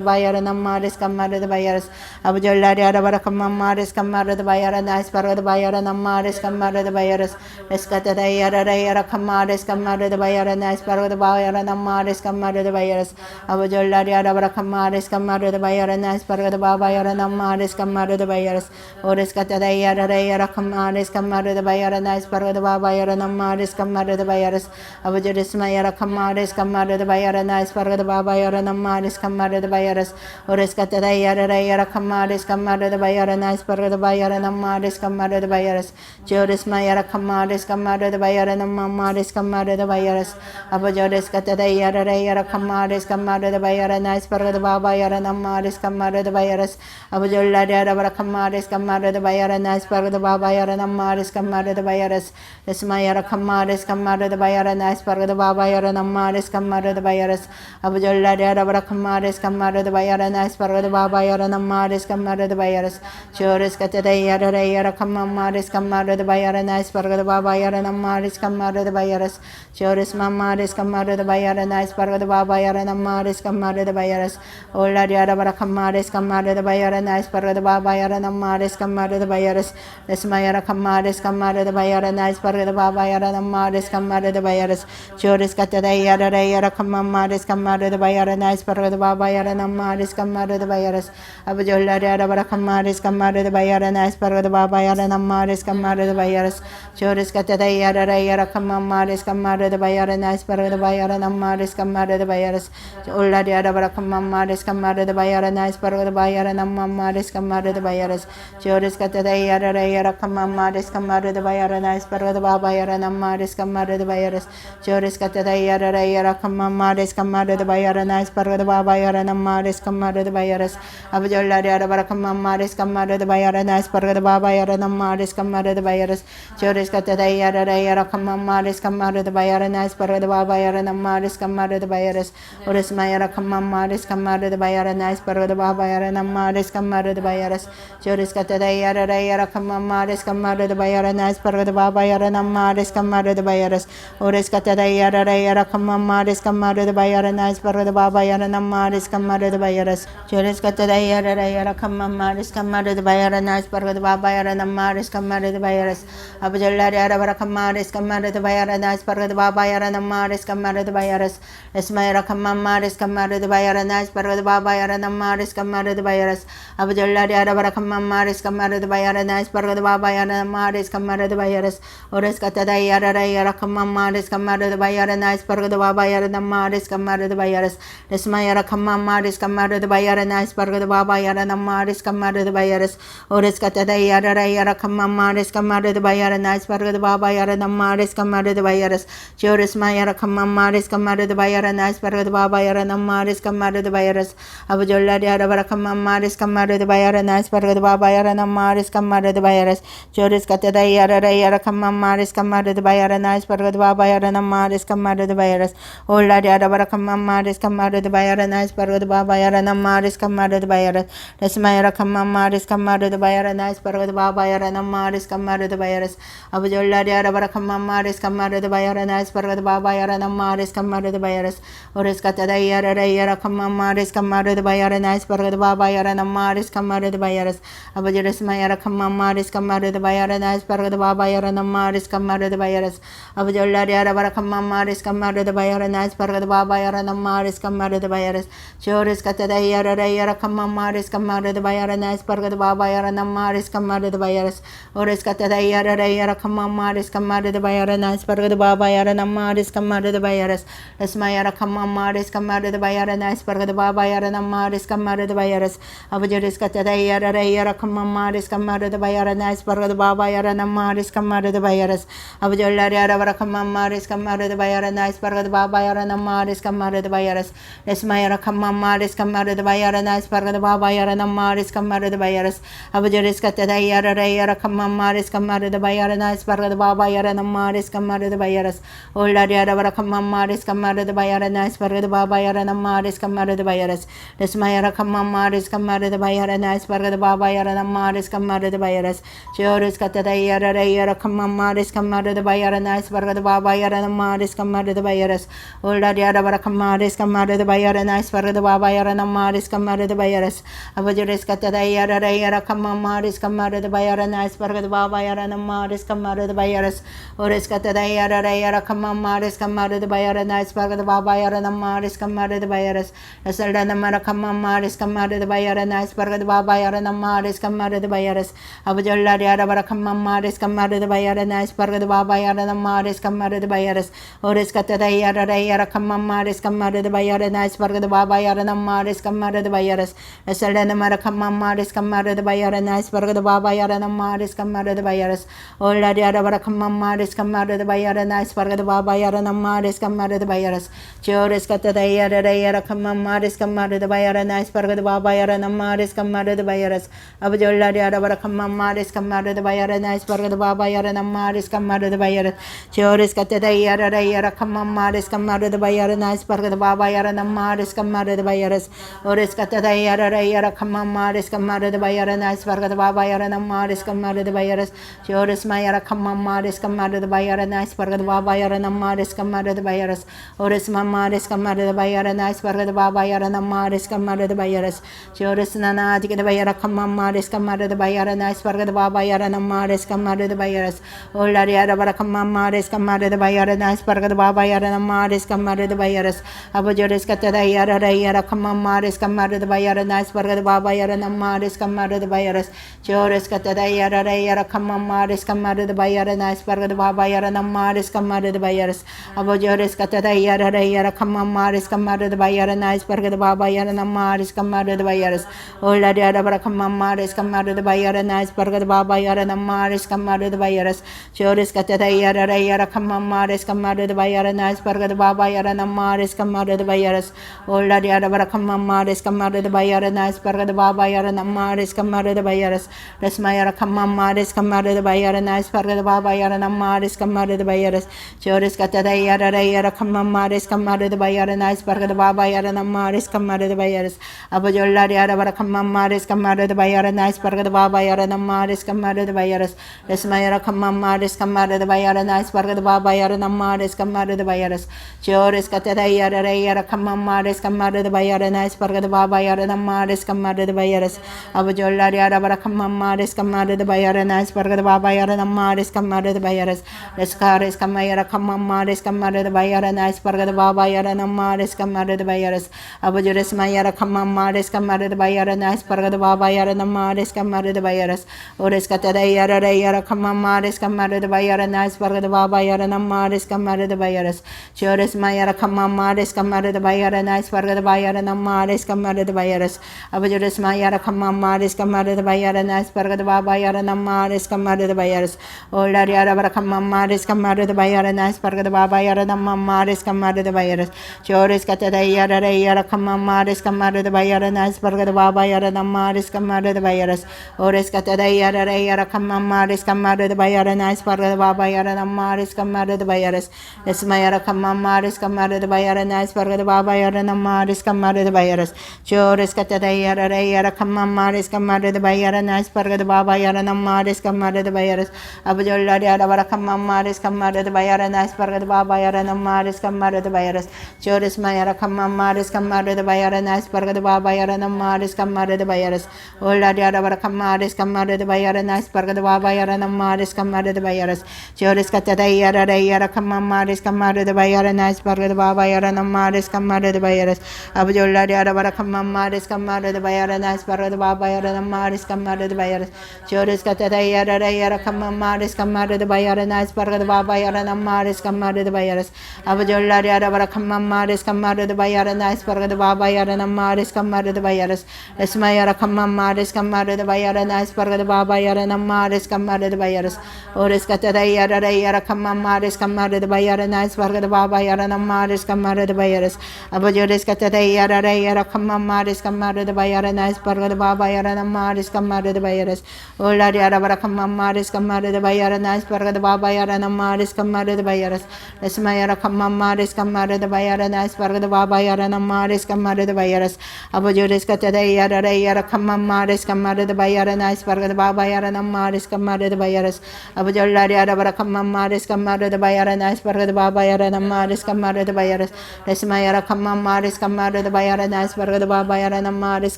bayara namares kamare de bayaras abajolla yara bara khamma mares kamare de bayara nas parga de bayara namares kamare de bayaras eskatada yara khammares kamare de bayara nas parga de bayara namares kamare de bayaras abajolla yara bara khammares kamare de bayara nas parga de bayara namares kamare de bayaras ores katada yara khammares kamare de bayara nas parga de bayara namares kamare de bayaras abajores mayara khammares kamare de bayara nas parga de bayara namares kamare de bayaras ores katada yara khammares kamare de bayara nas parga de bayara namares kamare de bayaras chores mayara khammares kamare de bayara namares kamare de bayaras abajores katada yara khammares kamare de bayara nas parga de bayara namares kamare de bayaras abajolla yara bara khammares kamare de bayara nas parga de bayara namares kamare de bayaras esmayara khammares kamare de bayara nas parga de bayara namares kamare de bayaras abajolla yara bara khammares kamare de bayara nas parga de bayara namares kamare de bayaras chores katada yara khamma mares kamare de bayara nas parga de bayara namares kamare de bayaras chores mamares kamare de bayara nas parga de bayara namares kamare de bayaras olla yara bara khammares kamare de bayara nice parga the baba yara namaris kamara the virus. Lesmayara kamaris kamara the bayara nice parga the baba yara namaris kamara the virus. Choris katada yara yara kamamaris kamara the bayara nice parga the baba yara namaris kamara the virus. Abajola yara bara kamaris kamara the bayara nice parga the baba yara namaris kamara the virus. Choris katada yara kamamaris kamara the bayara nice parga the bayara namaris kamara the virus. Ola yara bara kamamaris kamara the bayara nice parga the bayara namaris kamara the virus. Choris katada yara kamamaris kamara the bayara nice parga the baba yara namaris kamara the virus. Choris katada yara kamamaris kamara the bayara nice parga the baba yara namaris kamara the virus. Abajola yara bara kamamaris kamara the bayara nice parga the baba yara namaris kamara the virus. Choris katada yara kamamaris kamara the bayara nice parga the baba yara namaris kamara the virus. Oris mayara kamamaris kamara the bayara nice parga the baba yara namaris kamara the virus. Choris katada yara kamamaris kamara the bayara nice parga the baba yara namaris kamara the virus. Oris katada yara kamamaris kamara the bayara nice parga the baba yara namaris kamara the virus. Choris katada yara kamamaris kamara the bayara nice parga the baba yara namaris kamara the virus. Abajola yara bara kamaris kamara the bayara nice parga the baba yara namaris kamara the virus. Esmayara kamamaris kamara the bayara nice parga the baba yara namaris kamara the virus. Abajola yara bara kamamaris kamara the bayara nice parga the baba yara namaris kamara the virus. Oris katada yara kamamaris kamara the bayara nice parga the baba yara namaris kamara the virus. Esmayara kamamaris kamara the bayara nice parga the baba yara namaris kamara the virus. Oris katada yara kamamaris kamara the bayara nice parga the baba yara namaris kamara the virus. Choris mayara kamamaris kamara the bayara nice parga the baba yara namaris kamara the virus. Abajola yara bara kamamaris kamara the bayara nice parga the baba yara namaris kamara the virus. Choris katada yara kamamaris kamara the bayara nice parga the baba yara namaris kamara the virus. Ola yara bara kamamaris kamara the bayara nice parga the baba yara namaris kamara the virus. Lesmayara kamamaris kamara the bayara nice parga the baba yara namaris kamara the virus. Abajola yara bara kamamaris kamara the bayara nice parga the baba yara namaris kamara the virus. Oris katada yara kamamaris kamara the bayara nice parga the baba yara namaris kamara the virus. Abajola mayara kamamaris kamara the bayara nice parga the baba yara namaris kamara the virus. Abajola yara bara kamamaris kamara the bayara nice parga the baba yara namaris kamara the virus. Choris katada yara kamamaris kamara the bayara nice parga the baba yara namaris kamara the virus. Oris katada yara kamamaris kamara the bayara nice parga the baba yara namaris kamara the virus. Lesmayara kamamaris kamara the bayara nice parga the baba yara namaris kamara the virus. Abajolis katada yara kamamaris kamara the bayara nice parga the baba yara namaris kamara the virus. Abajola yara kamamaris kamara the bayara nice parga the baba yara namaris kamara the virus. Lesmayara kamamaris kamara the bayara nice parga the baba yara namaris kamara the virus. Abajolis katada yara kamamaris kamara the bayara nice parga the baba yara namaris kamara the virus. Ola yara kamamaris kamara the bayara nice parga the baba yara namaris kamara the virus. Lesmayara kamamaris kamara the bayara nice parga the baba yara namaris kamara the virus. Choris katada yara kamamaris kamara the bayara nice parga the baba yara namaris kamara the virus. Ola yara kamamaris kamara the bayara nice parga the baba yara namaris kamara the virus. Abajolis katada yara kamamaris kamara the bayara nice parga the baba yara namaris kamara the virus. Oris katada yara kamamaris kamara the bayara nice parga the baba yara namaris kamara the virus. Esalda namara kamamaris kamara the bayara nice parga the baba yara namaris kamara the virus. Abajola yara bara kamamaris kamara the bayara nice parga the baba yara namaris kamara the virus. Oris katada yara kamamaris kamara the bayara nice parga the baba yara namaris kamara the virus. Esalda namara kamamaris kamara the bayara nice parga the baba yara namaris kamara the virus. Ola yara bara kamamaris kamara the bayara nice parga the baba yara namaris kamara the virus. Choris katada yara kamamaris kamara the bayara nice parga the baba yara namaris kamara the virus. Abajola yara bara kamamaris kamara the bayara nice parga the baba yara namaris kamara the virus. Choris katada yara kamamaris kamara the bayara nice parga the baba yara namaris kamara the virus. Oris katada yara kamamaris kamara the bayara nice parga the baba yara namaris kamara the virus. Choris mayara kamamaris kamara the bayara nice parga the baba yara namaris kamara the virus. Oris mamaris kamara the bayara nice parga the baba yara namaris kamara the virus. Choris nana bayarana digada bayara kamama res kamara de bayarana isparga de baba yarana ma res kamara de bayaras ola yara bara kamama res kamara de bayarana isparga de baba yarana ma res kamara de bayaras abajores katada yara kamama res kamara de bayarana isparga de baba yarana ma res kamara de bayaras chores katada yara kamama res kamara de bayarana isparga de baba yarana ma res kamara de bayaras abajores katada yara kamama res kamara de bayarana isparga de baba yarana ma res kamara de bayaras ola yara bara kamama res kamara de bayarana isparga de baba yarana ma res kamara de bayaras chores katada yara kamama res kamara de bayarana isparga de baba yarana ma res kamara de bayaras ola yara bara kamama res kamara de bayarana isparga de baba yarana ma res kamara de bayaras resmayara kamama res kamara de bayarana isparga de baba yarana ma res kamara de bayaras chores katada yara kamama res kamara de bayarana isparga de baba yarana ma res kamara de bayaras abajolla yara bara kamama res kamara de bayarana isparga de baba yarana ma res kamara de bayaras resmayara kamama res kamara de bayarana isparga de baba yarana ma res kamara de bayaras chores katada yara kamama res kamara de bayarana isparga de baba yarana ma res kamara de bayaras abajolla yara bara kamama res kamara de bayarana isparga de baba yarana ma res kamara de bayaras reskares kamayara kamama res kamara de bayarana isparga de baba yarana ma res kamara de bayaras abajores mayara kamama res kamara de bayarana isparga de baba yarana ma res kamara de bayaras ores katada yara kamama res kamara de bayarana isparga de baba yarana ma res kamara de bayaras chores mayara kamama res kamara de bayarana isparga de bayarana ma res kamara de bayaras abajores mayara kamama res kamara de bayarana isparga de baba yarana ma res kamara de bayaras ola yara bara kamama res kamara de bayarana isparga de baba yarana ma res kamara de bayaras chores katada yara kamama res kamara de bayarana isparga de baba yarana ma res kamara de bayaras ores katada yara kamama res kamara de bayarana isparga de baba yarana ma res kamara de bayaras esmayara kamama res kamara de bayarana isparga de baba yarana ma res kamara de bayaras chores katada yara kamama res kamara de bayarana isparga de baba yarana ma res kamara de bayaras abajolla yara bara kamama res kamara de bayarana isparga de baba yarana ma res kamara de bayaras chores mayara kamama res kamara de bayarana isparga de baba yarana ma res kamara de bayaras ola yara bara kamama res kamara de bayarana isparga de baba yarana ma res kamara de bayaras chores katada yara kamama res kamara de bayarana isparga de baba yarana ma res kamara de bayaras abajolla yara bara kamama res kamara de bayarana isparga de baba yarana ma res kamara de bayaras chores katada yara kamama res kamara de bayarana isparga de baba yarana ma res kamara de bayaras abajolla yara bara kamama res kamara de bayarana isparga de baba yarana ma res kamara de bayaras esmayara kamama res kamara de bayarana isparga de baba yarana ma res kamara de bayaras ores katada yara kamama res kamara de bayarana isparga de baba yarana ma res kamara de bayaras abajores katada yara kamama res kamara de bayarana isparga de baba yarana ma res kamara de bayaras ola yara bara kamama res kamara de bayarana isparga de baba yarana ma res kamara de bayaras esmayara kamama res kamara de bayarana isparga de baba yarana ma res kamara de bayaras abajores katada yara kamama res kamara de bayarana isparga de baba yarana ma res kamara de bayaras abajolla yara bara kamama res kamara de bayarana isparga de baba yarana ma res kamara de bayaras esmayara kamama res kamara de bayarana isparga de baba yarana ma res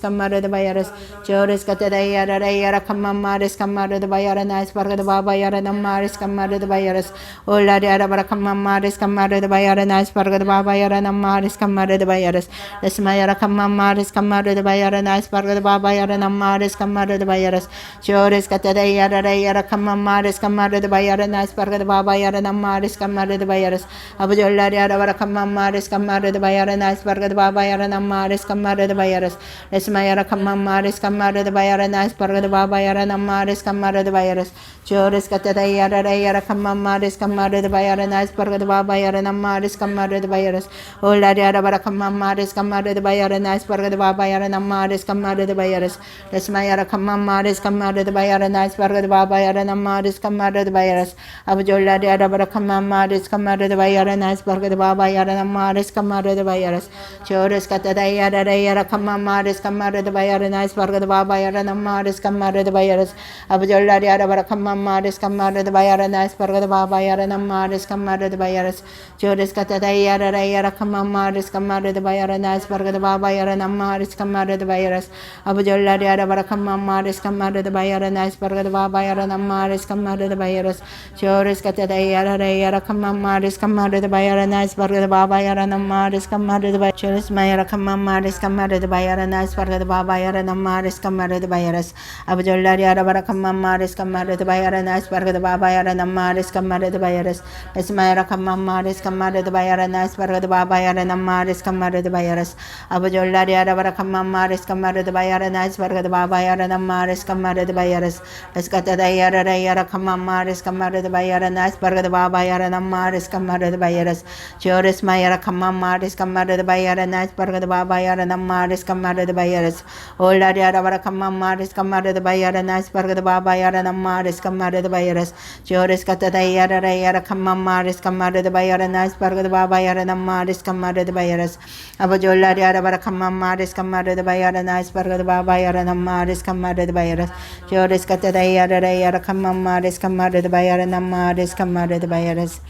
kamara de bayaras chores katada yara kamama res kamara de bayarana isparga de baba yarana ma res kamara de bayaras ola yara bara kamama res kamara de bayarana isparga de baba yarana ma res kamara de bayaras esmayara kamama res kamara de bayarana isparga de baba yarana ma res kamara de bayaras chores katada yara kamama res kamara de bayarana isparga de baba yarana ma res kamara de bayaras abajolla yara bara kamama res kamara de bayarana isparga de baba yarana ma res kamara de bayaras esmayara kamama res kamara de bayarana isparga de baba yarana ma res kamara de bayaras chores katada yara kamama res kamara de bayarana isparga de baba yarana ma res kamara de bayaras ola yara bara kamama res kamara de bayarana isparga de baba yarana ma res kamara de bayaras esmayara kamama res kamara de bayarana isparga de baba yarana ma res kamara de bayaras abajolla yara bara kamama res kamara de bayarana isparga de baba yarana ma res kamara de bayaras chores katada yara kamama res kamara de bayarana isparga de baba yarana ma res kamara de bayaras abajolla yara bara kamama res kamara de bayarana isparga de baba yarana ma res kamara de bayaras chores katada yara kamama res kamara de bayarana isparga de baba yarana ma res kamara de bayaras 아버지 얼라리 아라바라 칸맘마레스 칸마르드 바이아라 나이스 바르가드 바바야라 남마레스 칸마르드 바이아라스 조레스 카타다이 아라레이아라 칸맘마레스 칸마르드 바이아라 나이스 바르가드 바바야라 남마레스 칸마르드 바이 조레스 마야라 칸맘마레스 칸마르드 바이아라 나이스 바르가드 바바야라 남마레스 칸마르드 바이아라스 아버지 얼라리 아라바라 칸맘마레스 칸마르드 바이아라 나이스 바르가드 바바야라 남마레스 칸마르드 바이아라스 에스마야라 칸맘마레스 칸마르드 바이아라 나이스 바르가드 바바야라 남마레스 칸마르드 바이아라스 아버지 얼라리 아라바라 칸맘마레스 칸마르드 바이아라 나이스 바르가드 바바야라 남마레스 칸마르드 바이아라스 에스카타다이 아라레이아라 칸맘마레스 칸마르드 바이아라 나이스 바르가드 바바야라 남마레스 칸마르드 바이아라스 조레스 마야라 칸맘마레스 칸마르드 바이아라 나이스 바르가드 바바야라 남마레스 칸마르드 바이아라스 올라리 아라바라 칸맘마레스 칸마르드 바이아라 나이스 바르가드 바바야라 남마레스 칸마르드 바이아라스 조레스 카타다이 아라레이아라 칸맘마레스 칸마르드 바이아라 나이스 바르가드 바바야라 남마레스 칸마르드 바이아라스 아버지 올라리 아라바라 칸맘마레스 칸마르드 바이아라 나이스 바르가드 바바야라 남마레스 칸마르드 바이아라스 조레스 카타다이 아라레이아라 칸맘마레스 칸마르드 바이아라 남마레스 칸마르드 바이아라스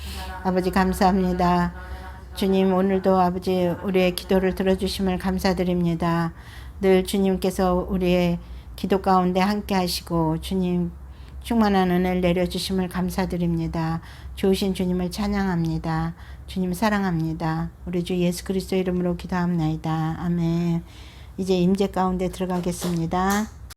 아버지 감사합니다. 주님 오늘도 아버지 우리의 기도를 들어주심을 감사드립니다. 늘 주님께서 우리의 기도 가운데 함께 하시고 주님 충만한 은혜를 내려주심을 감사드립니다. 좋으신 주님을 찬양합니다. 주님 사랑합니다. 우리 주 예수 그리스도 이름으로 기도합나이다. 아멘. 이제 임재 가운데 들어가겠습니다.